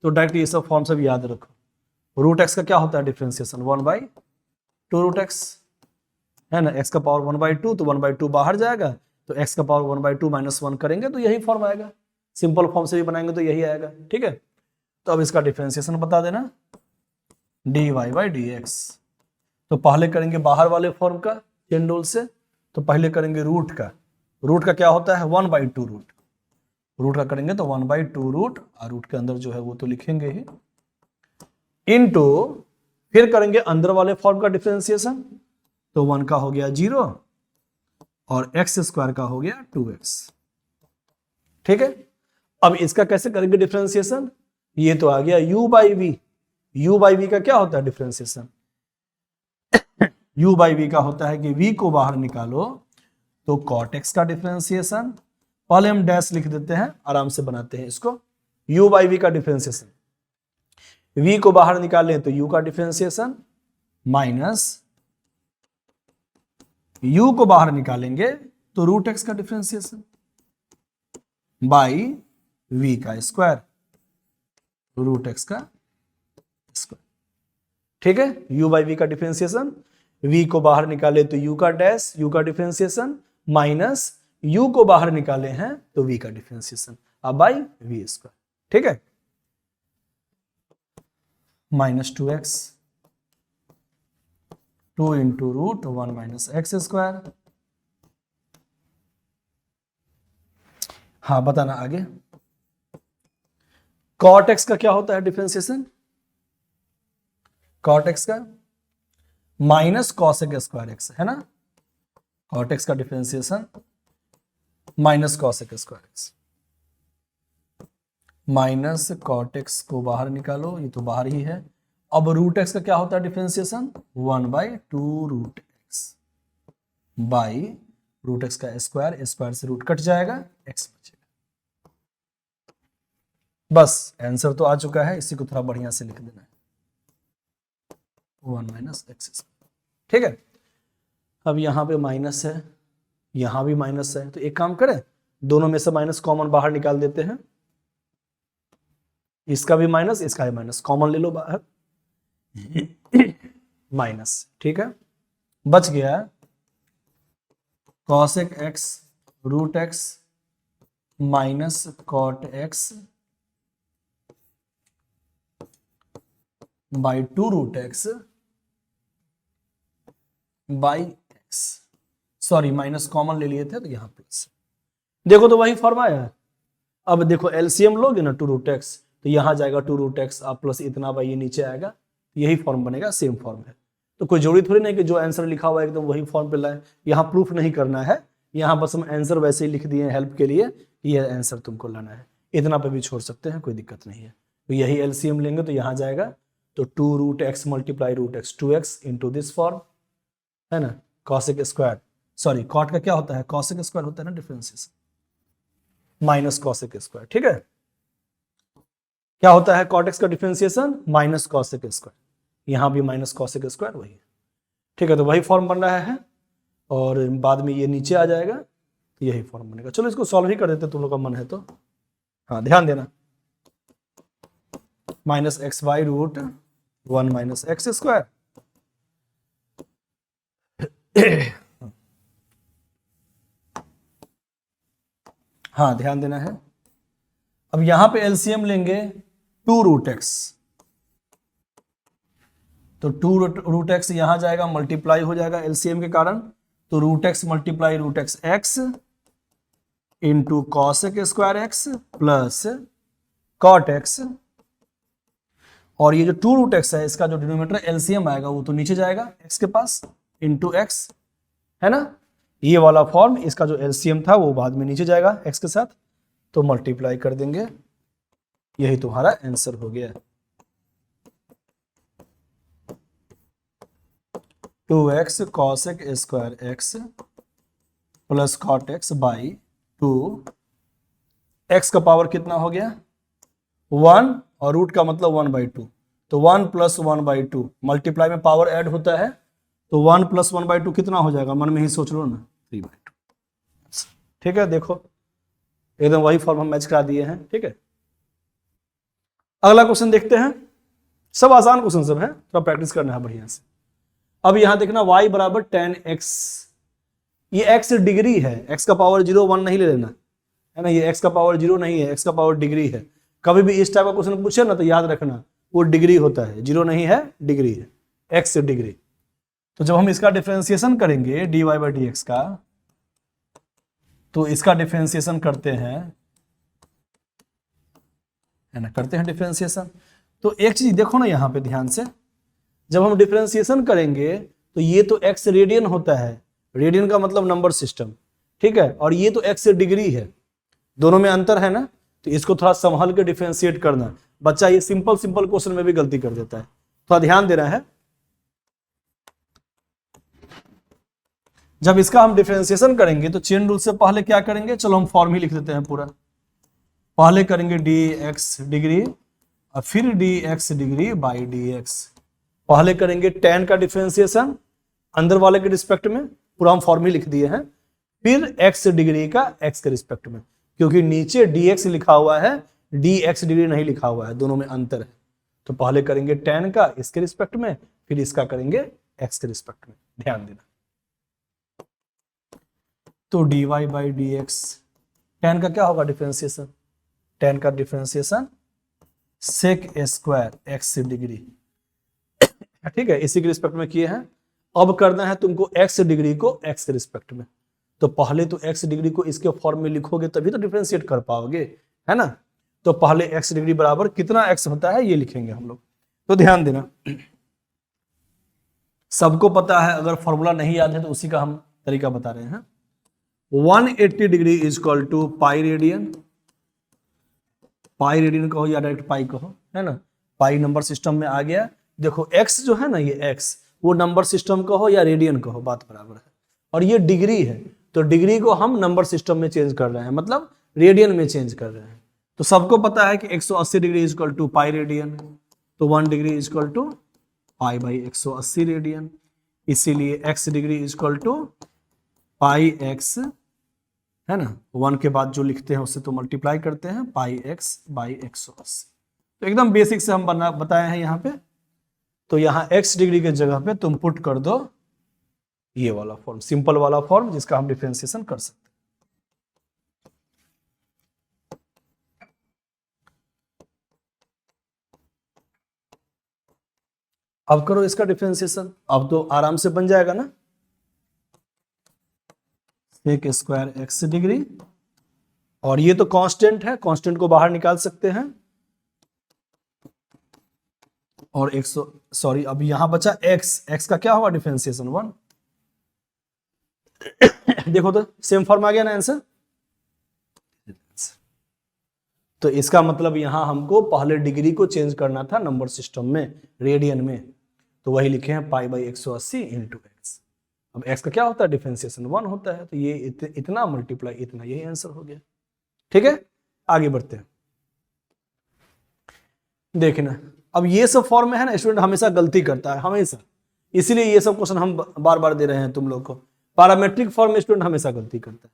तो डायरेक्ट ये सब फॉर्म सब याद रखो। रूट एक्स का क्या होता है डिफरेंशिएशन, 1 बाई 2 रूट एक्स, है ना, x का पावर 1 बाई 2, तो 1 बाई 2 बाहर जाएगा, तो x का पावर 1 बाई 2 माइनस 1 करेंगे तो यही फॉर्म आएगा, सिंपल फॉर्म से भी बनाएंगे तो यही आएगा। ठीक है, तो अब इसका डिफरेंशिएशन बता देना, dy बाई डी एक्स। तो पहले करेंगे बाहर वाले फॉर्म का चेन रूल से, तो पहले करेंगे रूट का, रूट का क्या होता है 1 बाई 2 रूट, रूट का करेंगे तो 1 बाई 2 रूट, और रूट के अंदर जो है वो तो लिखेंगे ही, इनटू फिर करेंगे अंदर वाले फॉर्म का डिफरेंशिएशन, तो 1 का हो गया 0 और x स्क्वायर का हो गया 2x। ठीक है, अब इसका कैसे करेंगे डिफरेंशिएशन? ये तो आ गया u by v. u by v का क्या होता है डिफरेंशिएशन? u बाई वी का होता है कि v को बाहर निकालो तो cot x का डिफरेंशिएशन, पहले हम डैश लिख देते हैं, आराम से बनाते हैं इसको। u बाई वी का डिफरेंशिएशन, v को बाहर निकालें तो u का डिफरेंशिएशन माइनस u को बाहर निकालेंगे तो रूट x का डिफरेंशिएशन बाई v का स्क्वायर, रूट x का स्क्वायर। ठीक है, u बाई वी का डिफरेंशिएशन, v को बाहर निकाले तो u का डैश, u का डिफरेंशिएशन माइनस u को बाहर निकाले हैं तो v का डिफरेंशिएशन, अब बाई v स्क्वायर। ठीक है, minus 2x 2 into root 1 minus x square. हाँ बताना आगे। cot x का क्या होता है डिफरेंशिएशन? cot x का माइनस cosec स्क्वायर x है ना, cot x का डिफरेंशिएशन minus cosec square x, minus cot x को बाहर निकालो, ये तो बाहर ही है। अब रूट x का क्या होता है differentiation? 1 by 2 root x by root x का स्क्वायर, स्क्वायर से रूट कट जाएगा, x बचेगा। बस आंसर तो आ चुका है, इसी को थोड़ा बढ़िया से लिख देना है, 1 माइनस एक्स स्क्वायर। ठीक है, अब यहां पे माइनस है, यहां भी माइनस है, तो एक काम करें, दोनों में से माइनस कॉमन बाहर निकाल देते हैं, इसका भी माइनस इसका भी माइनस, कॉमन ले लो बाहर, माइनस। ठीक है, बच गया cosec x root x minus cot x by 2 root x by x, sorry minus common ले लिए थे तो यहां प्लस। देखो तो वही फॉर्म आया है। अब देखो एलसीएम लोगे ना 2 रूट x, तो यहां जाएगा 2 रूट x आप प्लस इतना बाई ये नीचे आएगा, यही फॉर्म बनेगा, सेम फॉर्म है। तो कोई जरूरी थोड़ी नहीं कि जो आंसर लिखा हुआ है एकदम वही फॉर्म पे लाए, यहाँ प्रूफ नहीं करना है, यहाँ बस हम आंसर वैसे ही लिख दिए हेल्प के लिए कि यह आंसर तुमको लाना है, इतना पे भी छोड़ सकते हैं, कोई दिक्कत नहीं है। तो यही एलसीएम लेंगे तो यहाँ जाएगा, तो 2 root x multiply root x 2x into this form है ना, cosec स्क्वायर, सॉरी cot का क्या होता है, cosec स्क्वायर होता है ना डिफरेंशिएशन, माइनस cosec स्क्वायर। ठीक है, क्या होता है cot x का डिफरेंशिएशन माइनस cosec स्क्वायर, यहां भी माइनस cosec स्क्वायर वही है। ठीक है, तो वही फॉर्म बन रहा है और बाद में ये नीचे आ जाएगा, तो यही फॉर्म बनेगा। चलो इसको सॉल्व ही कर देते तुम लोग का मन है तो। हाँ ध्यान देना, minus x by root 1 minus x square, हाँ ध्यान देना है। अब यहां पे एलसीएम लेंगे 2 रूट एक्स, तो 2 रूट एक्स यहां जाएगा, मल्टीप्लाई हो जाएगा एलसीएम के कारण, तो root x multiply root x x into cosec square x plus cot x, और ये जो 2 रूट एक्स है इसका जो डिनोमिनेटर एलसीएम आएगा वो तो नीचे जाएगा एक्स के पास, इंटू एक्स है ना, ये वाला फॉर्म, इसका जो एलसीएम था वो बाद में नीचे जाएगा एक्स के साथ, तो मल्टीप्लाई कर देंगे, यही तुम्हारा आंसर हो गया। 2x cosec square x plus cot x by 2, x का पावर कितना हो गया 1 और रूट का मतलब 1 बाई 2, तो 1 प्लस 1 बाई 2, मल्टीप्लाई में पावर ऐड होता है तो 1 प्लस 1 बाई 2 कितना हो जाएगा, मन में ही सोच लो ना, 3 बाई 2। ठीक है, देखो एकदम वही फॉर्म हम मैच करा दिए हैं। ठीक है, अगला क्वेश्चन देखते हैं, सब आसान क्वेश्चन सब है, थोड़ा प्रैक्टिस करना है बढ़िया से। अब यहां देखना y बराबर 10x, ये x डिग्री है, x का पावर 0 1 नहीं ले लेना है ना, ये x का पावर 0 नहीं है, x का पावर डिग्री है। कभी भी इस टाइप का क्वेश्चन पूछे ना तो याद रखना वो डिग्री होता है, 0 नहीं है डिग्री है, x डिग्री। तो जब हम इसका डिफरेंशिएशन करेंगे dy बाई डी एक्स का, तो इसका डिफरेंशिएशन करते हैं है ना, करते हैं डिफरेंशिएशन। तो एक चीज देखो ना यहाँ पे ध्यान से, जब हम डिफरेंशिएशन करेंगे तो ये तो x रेडियन होता है, रेडियन का मतलब नंबर सिस्टम, ठीक है, और ये तो x डिग्री है, दोनों में अंतर है ना, तो इसको थोड़ा संभाल के डिफरेंशिएट करना। बच्चा ये सिंपल सिंपल क्वेश्चन में भी गलती कर देता है, थोड़ा ध्यान देना है। जब इसका हम डिफरेंशिएशन करेंगे तो चेन रूल से पहले क्या करेंगे, चलो हम फॉर्म ही लिख देते हैं पूरा। पहले करेंगे dx डिग्री और फिर dx डिग्री बाई dx। पहले करेंगे tan का डिफरेंशिएशन अंदर वाले के रिस्पेक्ट में, पूरा हम फॉर्म ही लिख दिए हैं, फिर x डिग्री का x के रिस्पेक्ट में, क्योंकि नीचे dx लिखा हुआ है, dx डिग्री नहीं लिखा हुआ है, दोनों में अंतर है। तो पहले करेंगे tan का इसके रिस्पेक्ट में, फिर इसका करेंगे x के रिस्पेक्ट में, ध्यान देना। तो dy बाई dx, tan का क्या होगा डिफरेंशिएशन, tan का differentiation sec square x degree, ठीक है, इसी के रिस्पेक्ट में किए हैं। अब करना है तुमको x डिग्री को x के रिस्पेक्ट में, तो पहले तो x डिग्री को इसके फॉर्म में लिखोगे तभी तो डिफरेंशिएट कर पाओगे, है ना। तो पहले x डिग्री बराबर कितना x होता है ये लिखेंगे हम लोग। तो ध्यान देना, सबको पता है, अगर फॉर्मूला नहीं याद है तो उसी का हम तरीका बता रहे हैं। 180 degree is equal to pi radian, pi radian कहो या डायरेक्ट पाई कहो, है ना, पाई नंबर सिस्टम में आ गया। देखो x जो है ना, ये x वो नंबर सिस्टम कहो या रेडियन कहो, बात बराबर है। और ये डिग्री है, तो डिग्री को हम नंबर सिस्टम में चेंज कर रहे हैं, मतलब रेडियन में चेंज कर रहे हैं। तो सबको पता है कि 180 degree is equal to pi radian, तो 1 degree is equal to pi by 180 radian, इसीलिए x degree is equal to pi x, है ना, 1 के बाद जो लिखते हैं उससे तो मल्टीप्लाई करते हैं, पाई x बाई 180। तो एकदम बेसिक से हम बताए हैं यहाँ पे। तो यहाँ x डिग्री के जगह पे तुम पुट कर दो ये वाला फॉर्म, सिंपल वाला फॉर्म जिसका हम डिफरेंशिएशन कर सकते हैं। अब करो इसका डिफरेंशिएशन, अब तो आराम से बन जाएगा ना, sec स्क्वायर x डिग्री, और ये तो कांस्टेंट है, कांस्टेंट को बाहर निकाल सकते हैं, और 100 सॉरी अब यहां बचा x का क्या होगा डिफरेंशिएशन 1। देखो तो सेम फॉर्म आ गया ना आंसर। तो इसका मतलब यहां हमको पहले डिग्री को चेंज करना था नंबर सिस्टम में, रेडियन में, तो वही लिखे हैं पाई बाई 180 इंटू एक्स। अब x का क्या होता है डिफरेंशिएशन 1 होता है, तो ये इतना मल्टीप्लाई इतना, यही आंसर हो गया। ठीक है, आगे बढ़ते हैं। देखना अब ये सब फॉर्म में है ना, स्टूडेंट हमेशा गलती करता है, हमेशा, इसीलिए ये सब क्वेश्चन हम बार बार दे रहे हैं तुम लोग को। पैरामेट्रिक फॉर्म में स्टूडेंट हमेशा गलती करता है,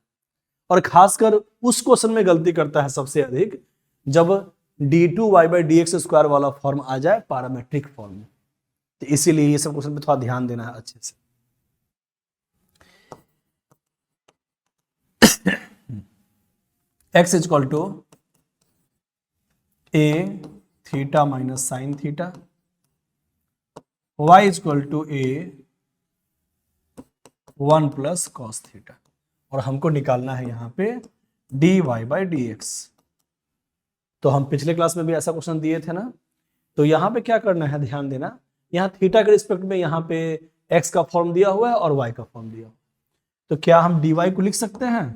और खासकर उस क्वेश्चन में गलती करता है सबसे अधिक जब d2y बाई dx स्क्वायर वाला फॉर्म आ जाए पैरामेट्रिक फॉर्म में। तो इसीलिए ये सब क्वेश्चन पे थोड़ा ध्यान देना है अच्छे से। x is equal to a theta minus sine theta, y is equal to a 1 plus cos theta, और हमको निकालना है यहाँ पे dy बाई dx। तो हम पिछले क्लास में भी ऐसा क्वेश्चन दिए थे ना, तो यहाँ पे क्या करना है ध्यान देना, यहाँ थीटा के रिस्पेक्ट में यहाँ पे x का फॉर्म दिया हुआ है और y का फॉर्म दिया हुआ है, तो क्या हम dy को लिख सकते हैं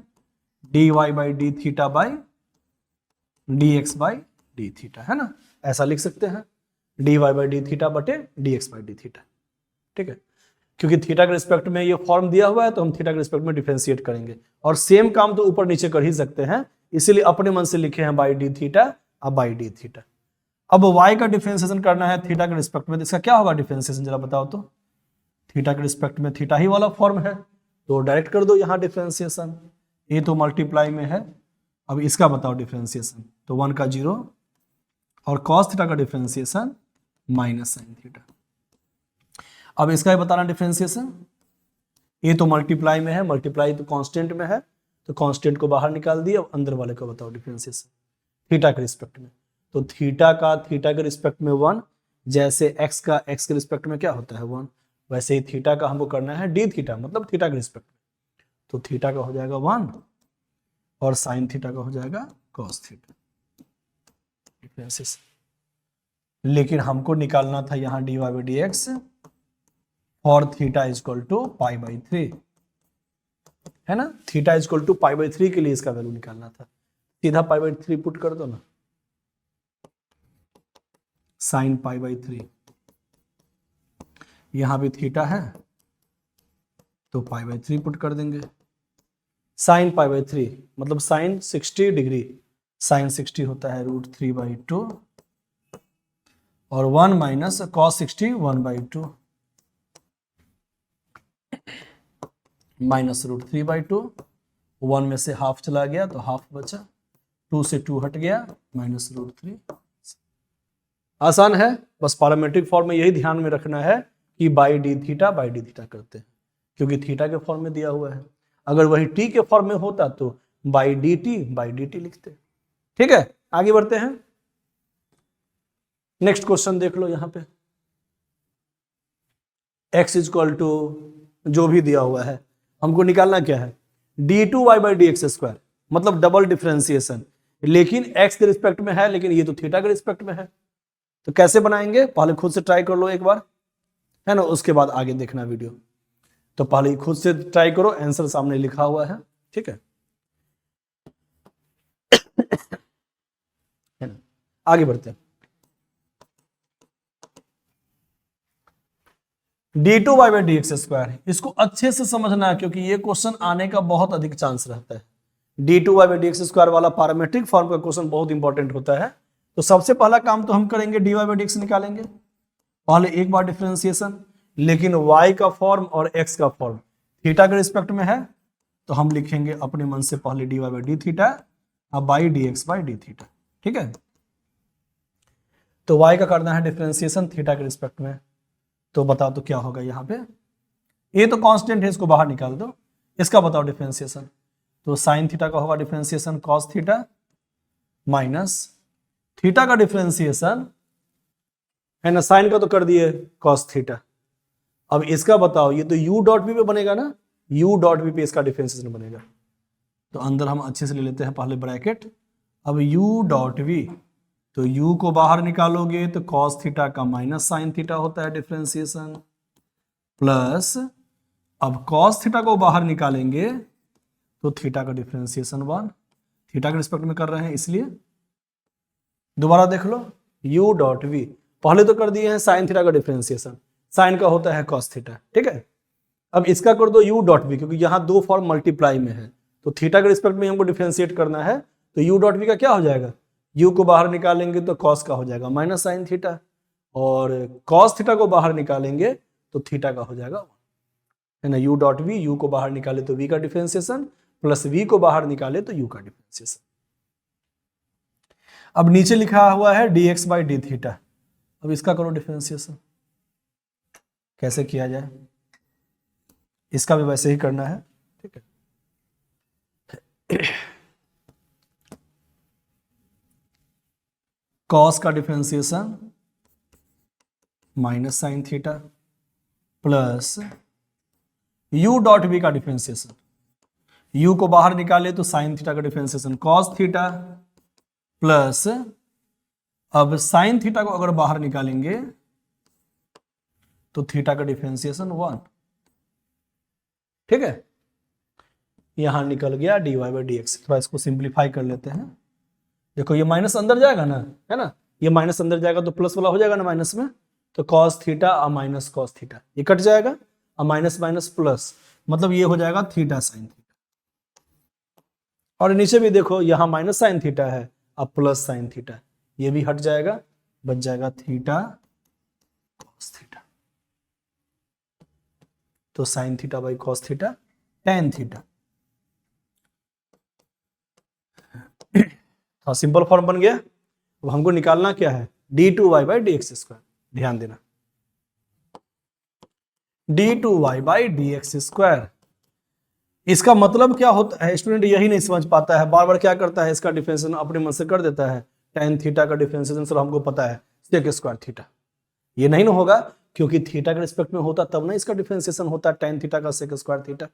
dy by D theta by dx by D theta, है ना, ऐसा लिख सकते हैं dy बाई डी थीटा बटे dx बाई डी थीटा। ठीक है, क्योंकि थीटा के रिस्पेक्ट में ये फॉर्म दिया हुआ है तो हम थीटा के रिस्पेक्ट में डिफरेंशिएट करेंगे, और सेम काम तो ऊपर नीचे कर ही सकते हैं, इसीलिए अपने मन से लिखे हैं बाई डी थीटा अब बाई डी थीटा। अब y का डिफरेंशिएशन करना है थीटा के रिस्पेक्ट में, इसका क्या होगा डिफरेंशिएशन जरा बताओ तो। थीटा के रिस्पेक्ट में थीटा ही वाला फॉर्म है, तो डायरेक्ट कर दो यहाँ डिफरेंशिएशन, ये तो मल्टीप्लाई में है। अब इसका बताओ डिफरेंशिएशन, तो 1 का 0 और cos थीटा का डिफरेंशिएशन माइनस साइन थीटा। अब इसका ही बताना डिफरेंशिएशन, ये तो मल्टीप्लाई में है, मल्टीप्लाई तो कांस्टेंट में है, तो कांस्टेंट को बाहर निकाल दिया, अब अंदर वाले को बताओ डिफरेंशिएशन थीटा के रिस्पेक्ट में। तो थीटा का थीटा के रिस्पेक्ट में 1, जैसे x का x के रिस्पेक्ट में क्या होता है 1, वैसे ही थीटा का हमको करना है डी थीटा, मतलब थीटा के रिस्पेक्ट में, तो थीटा का हो जाएगा 1 और साइन थीटा का हो जाएगा cos थीटा डिफरेंशिएशन। लेकिन हमको निकालना था यहाँ dy by dx, for theta is equal to pi by 3, है ना। Theta is equal to pi by 3 के लिए इसका वैल्यू निकालना था, सीधा पाई बाई 3 पुट कर दो ना, साइन पाई बाई 3, यहां भी थीटा है तो पाई बाई 3 पुट कर देंगे। साइन पाई बाई 3 मतलब साइन 60 डिग्री, साइन 60 होता है √3/2 और 1 माइनस कॉस 60 1/2 माइनस √3/2, 1 में से हाफ चला गया तो हाफ बचा, 2 से 2 हट गया, माइनस √3। आसान है, बस पैरामीट्रिक फॉर्म में यही ध्यान में रखना है कि बाई डी थीटा करते हैं, क्योंकि थीटा के फॉर्म में दिया हुआ है। अगर वही टी के फॉर्म में होता तो बाई डी टी लिखते। ठीक है, आगे बढ़ते हैं। नेक्स्ट क्वेश्चन देख लो, यहां पे x इज इक्वल टू जो भी दिया हुआ है, हमको निकालना क्या है, d2y/dx², मतलब डबल डिफरेंशिएशन, लेकिन x के रिस्पेक्ट में है, लेकिन ये तो थीटा के रिस्पेक्ट में है। तो कैसे बनाएंगे, पहले खुद से ट्राई कर लो एक बार, है ना, उसके बाद आगे देखना वीडियो। तो पहले खुद से ट्राई करो, आंसर सामने लिखा हुआ है, ठीक है ना। आगे बढ़ते हैं। d2y/dx², इसको अच्छे से समझना क्योंकि ये क्वेश्चन आने का बहुत अधिक चांस रहता है। d2y/dx² वाला पैरामीट्रिक फॉर्म का क्वेश्चन बहुत इंपॉर्टेंट होता है। तो सबसे पहला काम तो हम करेंगे dy/dx निकालेंगे, पहले एक बार डिफरेंशिएशन, लेकिन y का फॉर्म और x का फॉर्म थीटा के रिस्पेक्ट में है, तो हम लिखेंगे अपने मन से पहले dy/dθ अब बाई dx/dθ, ठीक है। तो y का करना है डिफरेंशिएशन थीटा के रिस्पेक्ट में, तो बताओ तो क्या होगा यहाँ पे, ये तो कांस्टेंट है, इसको बाहर निकाल दो, इसका बताओ डिफरेंशिएशन, तो साइन थीटा का होगा differentiation cos theta minus theta का डिफरेंशिएशन है ना, साइन का तो कर दिए कॉस थीटा। अब इसका बताओ, ये तो u डॉट v पे बनेगा ना, u डॉट v पे इसका डिफरेंशिएशन बनेगा, तो अंदर हम अच्छे से ले लेते हैं पहले ब्रैकेट। अब u डॉट v, तो u को बाहर निकालोगे तो cos थीटा का माइनस साइन थीटा होता है डिफरेंशिएशन, प्लस अब cos थीटा को बाहर निकालेंगे तो थीटा का डिफरेंशिएशन 1, थीटा के रिस्पेक्ट में कर रहे हैं इसलिए। दोबारा देख लो, u डॉट v पहले तो कर दिए हैं साइन थीटा का डिफरेंशिएशन, साइन का होता है cos थीटा, ठीक है। अब इसका कर दो u डॉट v, क्योंकि यहाँ दो फॉर्म मल्टीप्लाई में है, तो थीटा के रिस्पेक्ट में हमको डिफरेंशिएट करना है, तो u डॉट v का क्या हो जाएगा, u को बाहर निकालेंगे तो cos का हो जाएगा माइनस साइन थीटा, और cos थीटा को बाहर निकालेंगे तो थीटा का हो जाएगा, है ना। u डॉट v, u को बाहर निकाले तो v का डिफरेंशिएशन, प्लस v को बाहर निकाले तो u का डिफरेंशिएशन। अब नीचे लिखा हुआ है dx/dθ, अब इसका करो डिफरेंशिएशन, कैसे किया जाए, इसका भी वैसे ही करना है, ठीक है। कॉस का डिफरेंशिएशन minus sine theta plus u dot v का डिफरेंशिएशन, u को बाहर निकाले तो साइन थीटा का डिफरेंशिएशन कॉस थीटा प्लस अब साइन थीटा को अगर बाहर निकालेंगे तो थीटा का डिफरेंशिएशन 1, ठीक है। यहां निकल गया dy/dx। थोड़ा इसको सिंप्लीफाई कर लेते हैं, देखो ये माइनस अंदर जाएगा ना, है ना, ये माइनस अंदर जाएगा तो प्लस वाला हो जाएगा ना माइनस में, तो cos थीटा और माइनस cos थीटा ये कट जाएगा, और माइनस माइनस प्लस, मतलब ये हो जाएगा थीटा साइन थीटा। और नीचे भी देखो, यहां माइनस साइन थीटा है अब प्लस साइन थीटा, ये भी हट जाएगा, बच जाएगा थीटा cos थीटा, तो sine theta by cos theta tan theta. हाँ, सिंपल फॉर्म बन गया। अब हमको निकालना क्या है, d2y/dx², ध्यान देना, d2y/dx², इसका मतलब क्या होता है, स्टूडेंट यही नहीं समझ पाता है, बार बार क्या करता है, इसका डिफरेंशिएशन अपने मन से कर देता है, tan थीटा का डिफरेंशिएशन सर हमको पता है sec² थीटा, ये नहीं ना होगा, क्योंकि थीटा के रिस्पेक्ट में होता तब ना इसका डिफरेंशिएशन होता tan थीटा का sec² थीटा।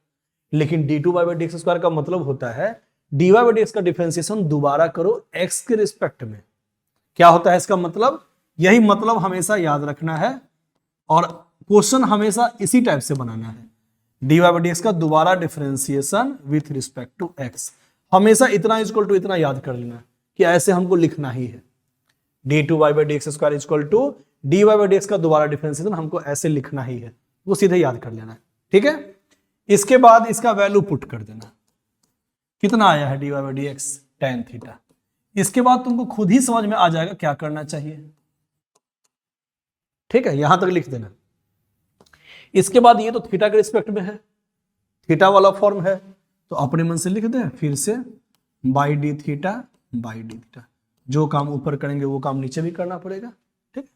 लेकिन d2y/dx² का मतलब होता है dy/dx का डिफरेंशिएशन दोबारा करो x के रिस्पेक्ट में। क्या होता है इसका मतलब, यही मतलब हमेशा याद रखना है, और क्वेश्चन हमेशा इसी टाइप से बनाना है, dy बाई डी एक्स का दोबारा differentiation with respect to x। हमेशा इतना इक्वल टू इतना याद कर लेना कि ऐसे हमको लिखना ही है, d2 y by D x square equal to dy by D x का दोबारा डिफरेंशिएशन हमको ऐसे लिखना ही है, वो सीधे याद कर लेना है। ठीक है, इसके बाद इसका वैल्यू पुट कर देना, कितना आया है dy by D x tan theta. इसके बाद तुमको खुद ही समझ में आ जाएगा क्या करना चाहिए। ठीक है, यहां तक लिख देना। इसके बाद ये तो थीटा के रिस्पेक्ट में है, थीटा वाला फॉर्म है, तो अपने मन से लिख दें फिर से by D theta by D theta. जो काम ऊपर करेंगे वो काम नीचे भी करना पड़ेगा। ठीक,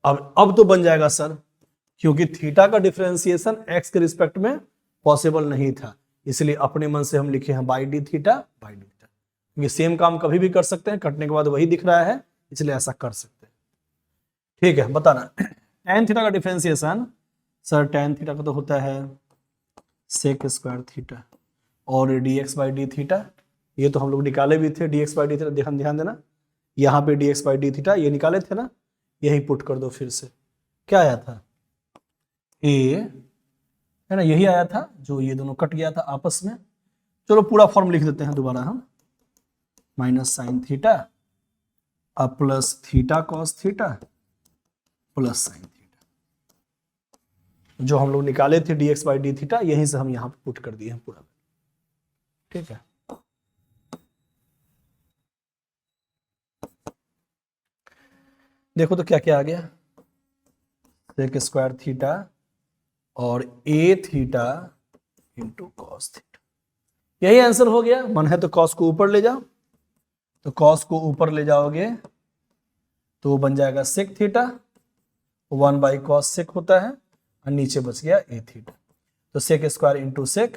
अब तो बन जाएगा सर, क्योंकि थीटा का डिफरेंशिएशन एक्स के रिस्पेक्ट में पॉसिबल नहीं था, इसलिए अपने मन से हम लिखे हैं by D theta by D theta, क्योंकि सेम काम कभी भी कर सकते हैं, कटने के बाद वही दिख रहा है, इसलिए ऐसा कर सकते हैं। ठीक है, बताना tan थीटा का डिफरेंशिएशन सर, tan थीटा का तो होता है सेक स्क्वायर थीटा और dx बाई डी थीटा, ये तो हम लोग निकाले भी थे, dx बाई डी थीटा, ध्यान देना यहाँ पे dx बाई डी थीटा ये निकाले थे ना, यही पुट कर दो फिर से। क्या आया था, a है ना, यही आया था, जो ये दोनों कट गया था आपस में। चलो पूरा फॉर्म लिख देते हैं दोबारा हम, माइनस साइन थीटा अब plus theta cos theta plus sine theta, जो हम लोग निकाले थे dx बाई डी थीटा, यहीं से हम यहाँ पे पुट कर दिए हैं पूरा। ठीक है, देखो तो क्या क्या आ गया, सेक स्क्वायर थीटा और a theta into cos theta, यही आंसर हो गया। मन है तो कॉस को ऊपर ले जाओ, तो कॉस को ऊपर ले जाओगे तो वो बन जाएगा sec theta, 1 by cos sec होता है, और नीचे बच गया a थीटा, तो sec square into sec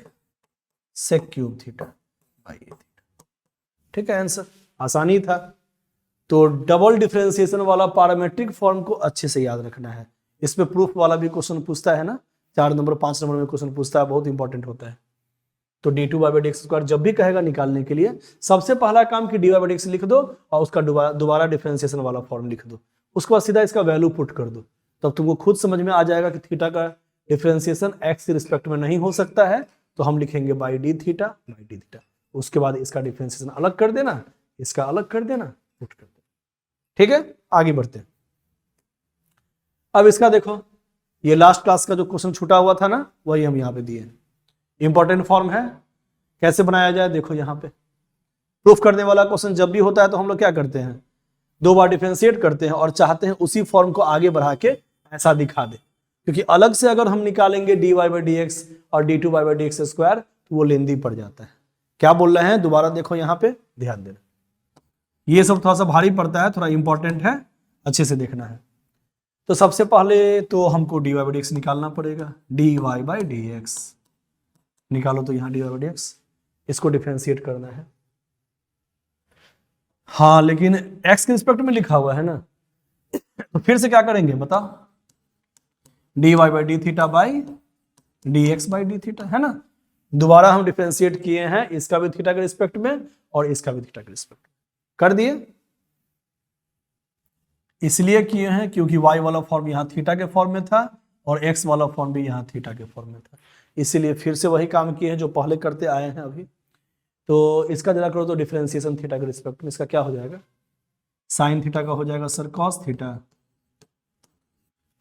sec cube theta by a theta. ठीक है, आंसर आसानी था। तो डबल डिफरेंशिएशन वाला पैरामेट्रिक फॉर्म को अच्छे से याद रखना है। इसमें प्रूफ वाला भी क्वेश्चन पूछता है ना, 4 नंबर 5 नंबर में क्वेश्चन पूछता है, बहुत इंपॉर्टेंट होता है। तो d2 by D x square जब भी कहेगा निकालने के लिए, सबसे पहला काम कि dy बाई डी एक्स लिख दो और उसका दोबारा डिफरेंशिएशन वाला फॉर्म लिख दो, उसके बाद सीधा इसका वैल्यू पुट कर दो, तब तुमको खुद समझ में आ जाएगा कि थीटा का डिफरेंशिएशन एक्स के रिस्पेक्ट में नहीं हो सकता है, तो हम लिखेंगे by D theta by D theta. उसके बाद इसका डिफरेंशिएशन अलग कर देना, इसका अलग कर देना, पुट कर देना। ठीक है, आगे बढ़ते हैं। अब इसका देखो, ये लास्ट क्लास का जो क्वेश्चन छूटा हुआ था ना, वही हम यहाँ पे दिए हैं। इंपॉर्टेंट फॉर्म है, कैसे बनाया जाए देखो यहाँ पे। प्रूफ करने वाला क्वेश्चन जब भी होता है तो हम लोग क्या करते हैं, 2 बार डिफरेंशिएट करते हैं और चाहते हैं उसी फॉर्म को आगे बढ़ा के ऐसा दिखा दे, क्योंकि अलग से अगर हम निकालेंगे dy बाई डी एक्स और d2 by D x square तो वो लेंदी पड़ जाता है। क्या बोल रहे हैं, दोबारा देखो यहाँ पे, ध्यान देना, ये सब थोड़ा सा भारी पड़ता है, थोड़ा इंपॉर्टेंट है, अच्छे से देखना है। तो सबसे पहले तो हमको dy बाई डी एक्स निकालना पड़ेगा, dy बाई डी एक्स निकालो, तो यहाँ dy बाई डी एक्स, इसको डिफरेंशिएट करना है। हाँ, लेकिन x के रिस्पेक्ट में लिखा हुआ है ना, तो फिर से क्या करेंगे बताओ, dy by D theta by dx by D theta, है ना। दोबारा हम डिफरेंशिएट किए हैं, इसका भी थीटा के रिस्पेक्ट में और इसका भी थीटा के रिस्पेक्ट में कर दिए। इसलिए किए हैं क्योंकि y वाला फॉर्म यहाँ थीटा के फॉर्म में था और x वाला फॉर्म भी यहाँ थीटा के फॉर्म में था, इसीलिए फिर से वही काम किए हैं जो पहले करते आए हैं अभी। तो इसका जरा करो तो डिफरेंशिएशन थीटा के रिस्पेक्ट में, इसका क्या हो जाएगा, साइन थीटा का हो जाएगा सर कॉस थीटा,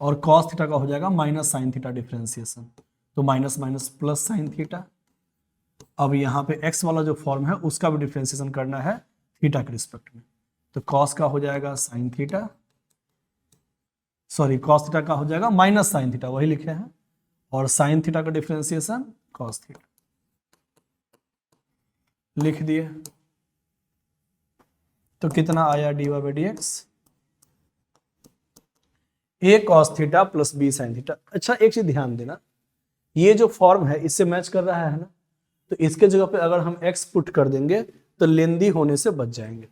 और कॉस थीटा का हो जाएगा माइनस साइन थीटा डिफरेंशिएशन, तो minus minus plus sine theta. अब यहाँ पे x वाला जो फॉर्म है उसका भी डिफरेंशिएशन करना है थीटा के रिस्पेक्ट में, तो कॉस का हो जाएगा sine theta, sorry cos theta का हो जाएगा माइनस साइन थीटा, वही लिखे हैं, और साइन थीटा का डिफरेंशिएशन कॉस थीटा लिख दिए। तो कितना आया dy by D x, a cos theta plus b sin theta. अच्छा, एक चीज ध्यान देना, ये जो फॉर्म है इससे मैच कर रहा है ना, तो इसके जगह पे अगर हम x पुट कर देंगे तो लेंदी होने से बच जाएंगे,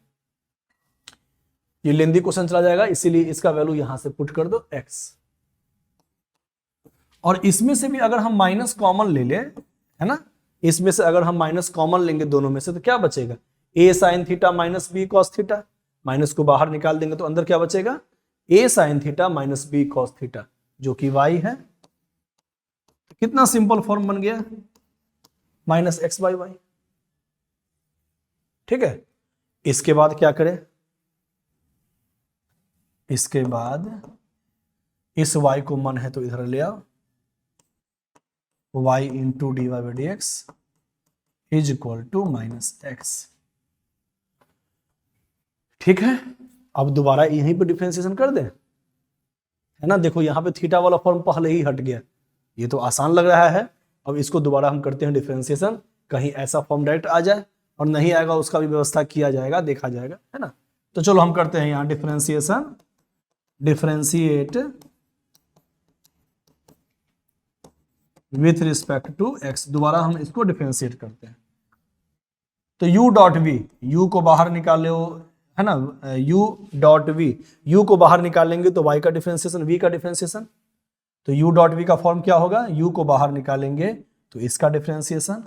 ये लेंदी क्वेश्चन चला जाएगा, इसीलिए इसका वैल्यू यहां से पुट कर दो x। और इसमें से भी अगर हम माइनस कॉमन ले ले, है ना, इसमें से अगर हम माइनस कॉमन लेंगे दोनों में से, तो क्या बचेगा, a sin theta minus b cos theta, minus को बाहर निकाल देंगे तो अंदर क्या बचेगा, a sin theta minus b cos theta, जो कि y है। कितना सिंपल फॉर्म बन गया, माइनस एक्स बाई वाई। ठीक है, इसके बाद क्या करें, इसके बाद इस y को मन है तो इधर ले आओ, y into D Y by D x is equal to minus x. ठीक है, अब दोबारा यहीं पे डिफरेंशिएशन कर दें, है ना। देखो यहाँ पे थीटा वाला फॉर्म पहले ही हट गया, ये तो आसान लग रहा है। अब इसको दोबारा हम करते हैं डिफरेंशिएशन, कहीं ऐसा फॉर्म डायरेक्ट आ जाए, और नहीं आएगा उसका भी व्यवस्था किया जाएगा, देखा जाएगा, है ना। तो चलो हम करते हैं यहाँ differentiation, differentiate with respect to x. दोबारा हम इसको डिफरेंशिएट करते हैं। तो u डॉट वी, u को बाहर निकाले हो, है ना, u डॉट वी, u को बाहर निकालेंगे तो y का डिफरेंशिएशन, v का डिफरेंशिएशन। तो u डॉट वी का फॉर्म क्या होगा, u को बाहर निकालेंगे तो इसका डिफरेंशिएशन,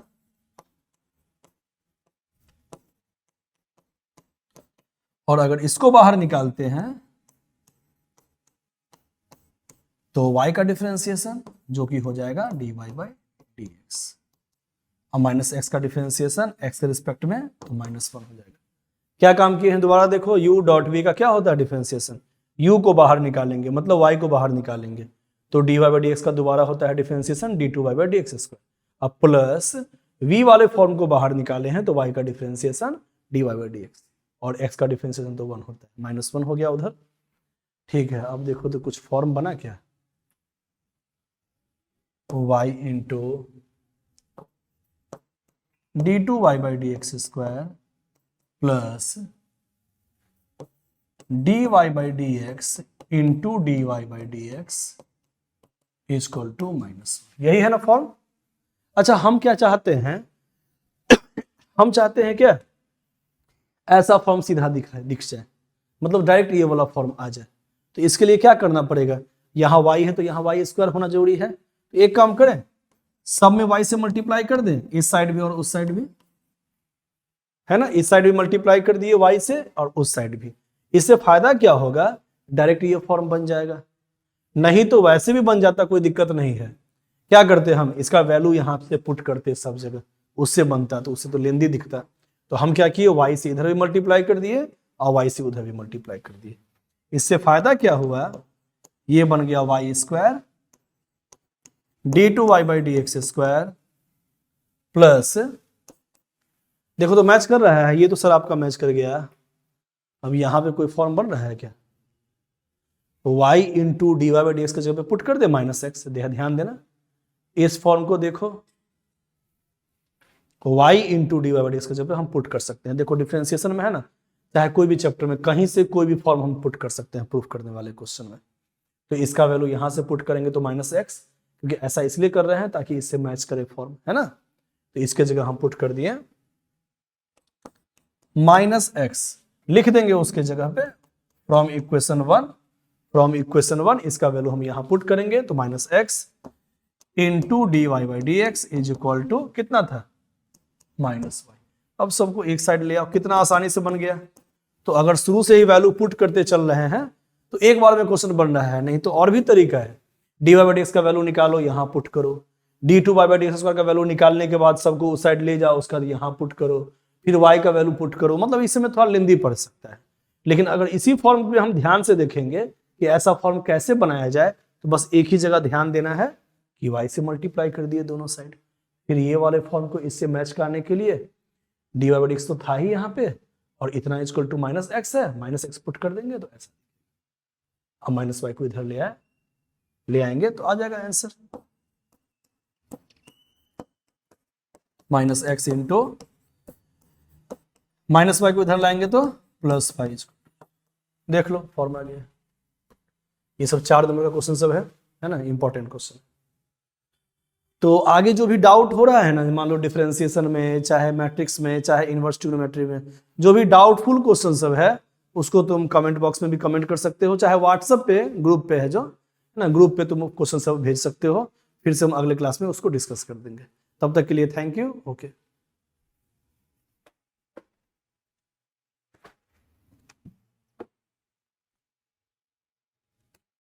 और अगर इसको बाहर निकालते हैं तो y का डिफरेंशिएशन, जो कि हो जाएगा dy बाई dx, और माइनस x का डिफरेंशिएशन x के रिस्पेक्ट में तो -1 हो जाएगा। क्या काम किए हैं दोबारा देखो, u डॉट v का क्या होता है डिफरेंशिएशन, u को बाहर निकालेंगे मतलब y को बाहर निकालेंगे तो dy बाई dx का दोबारा होता है differentiation d2y by dx square. अब प्लस v वाले फॉर्म को बाहर निकाले हैं तो y का डिफरेंशिएशन dy बाई dx, और x का डिफरेंशिएशन तो 1 होता है, -1 हो गया उधर। ठीक है, अब देखो तो कुछ फॉर्म बना क्या, y into d2y by dx square plus dy by dx into dy by dx equal to -1। यही है ना फॉर्म। अच्छा, हम क्या चाहते हैं, हम चाहते हैं क्या, ऐसा फॉर्म सीधा दिख जाए, मतलब डायरेक्ट ये वाला फॉर्म आ जाए। तो इसके लिए क्या करना पड़ेगा, यहाँ y है तो यहाँ y स्क्वायर होना जरूरी है। तो एक काम करें, सब में y से मल्टीप्लाई कर दें, इस साइड भी और उस साइड भी, है ना, इस साइड भी मल्टीप्लाई कर दिए y से और उस साइड भी। इससे फायदा क्या होगा, डायरेक्ट ये फॉर्म बन जाएगा, नहीं तो वैसे भी बन जाता, कोई दिक्कत नहीं है। क्या करते हम, इसका वैल्यू यहाँ से पुट करते सब जगह, उससे बनता, तो उससे तो लेंदी दिखता। तो हम क्या किए, y से इधर भी मल्टीप्लाई कर दिए और y से उधर भी मल्टीप्लाई कर दिए। इससे फायदा क्या हुआ, ये बन गया y square d2y by dx square plus, देखो तो मैच कर रहा है, ये तो सर आपका मैच कर गया। अब यहां पे कोई फॉर्म बन रहा है क्या, y into D Y by D x के जगह पे पुट कर दे -x, ध्यान देना इस फॉर्म को देखो, y into D Y by D x के जगह पे हम पुट कर सकते हैं। देखो डिफरेंशिएशन में है ना, चाहे कोई भी चैप्टर में कहीं से कोई भी फॉर्म हम पुट कर सकते हैं प्रूफ करने वाले क्वेश्चन में। तो इसका वैल्यू यहां से पुट करेंगे तो -x, क्योंकि ऐसा इसलिए कर रहे हैं ताकि इससे मैच करे फॉर्म, है ना। तो इसके जगह हम पुट कर दिए -x, लिख देंगे उसके जगह पे फ्रॉम इक्वेशन 1, इसका वैल्यू हम यहां पुट करेंगे तो -x into D Y by D x is equal to कितना था, -y। अब सबको एक साइड ले आओ, कितना आसानी से बन गया। तो अगर शुरू से ही वैल्यू पुट करते चल रहे हैं तो एक बार में क्वेश्चन बन रहा है, नहीं तो और भी तरीका है। D Y by D x का वैल्यू निकालो, यहां पुट करो, d2y बाई डी एक्स का वैल्यू निकालने के बाद सबको उस साइड ले जाओ, उसका यहां पुट करो, फिर y का वैल्यू पुट करो। मतलब इसमें थोड़ा लेंदी पड़ सकता है, लेकिन अगर इसी फॉर्म पे हम ध्यान से देखेंगे कि ऐसा फॉर्म कैसे बनाया जाए, तो बस एक ही जगह ध्यान देना है कि y से मल्टीप्लाई कर दिए दोनों साइड। फिर ये वाले फॉर्म को इससे मैच कराने के लिए d Y by D x तो था ही यहाँ पे, और इतना इक्वल टू -x है, -x पुट कर देंगे तो ऐसा। अब -y को इधर ले आएंगे तो आ जाएगा आंसर, -x इंटू -y को इधर लाएंगे तो +5। देख लो फॉर्म आ गया। ये सब 4 नंबर का क्वेश्चन सब है ना, इंपॉर्टेंट क्वेश्चन। तो आगे जो भी डाउट हो रहा है ना, मान लो डिफरेंशिएशन में, चाहे मैट्रिक्स में, चाहे इनवर्स ट्रिग्नोमेट्री में, जो भी डाउटफुल क्वेश्चन सब है उसको तुम कमेंट बॉक्स में भी कमेंट कर सकते हो, चाहे व्हाट्सएप पे ग्रुप पे है जो, है ना, ग्रुप पे तुम क्वेश्चन सब भेज सकते हो। फिर से हम अगले क्लास में उसको डिस्कस कर देंगे। तब तक के लिए थैंक यू, ओके।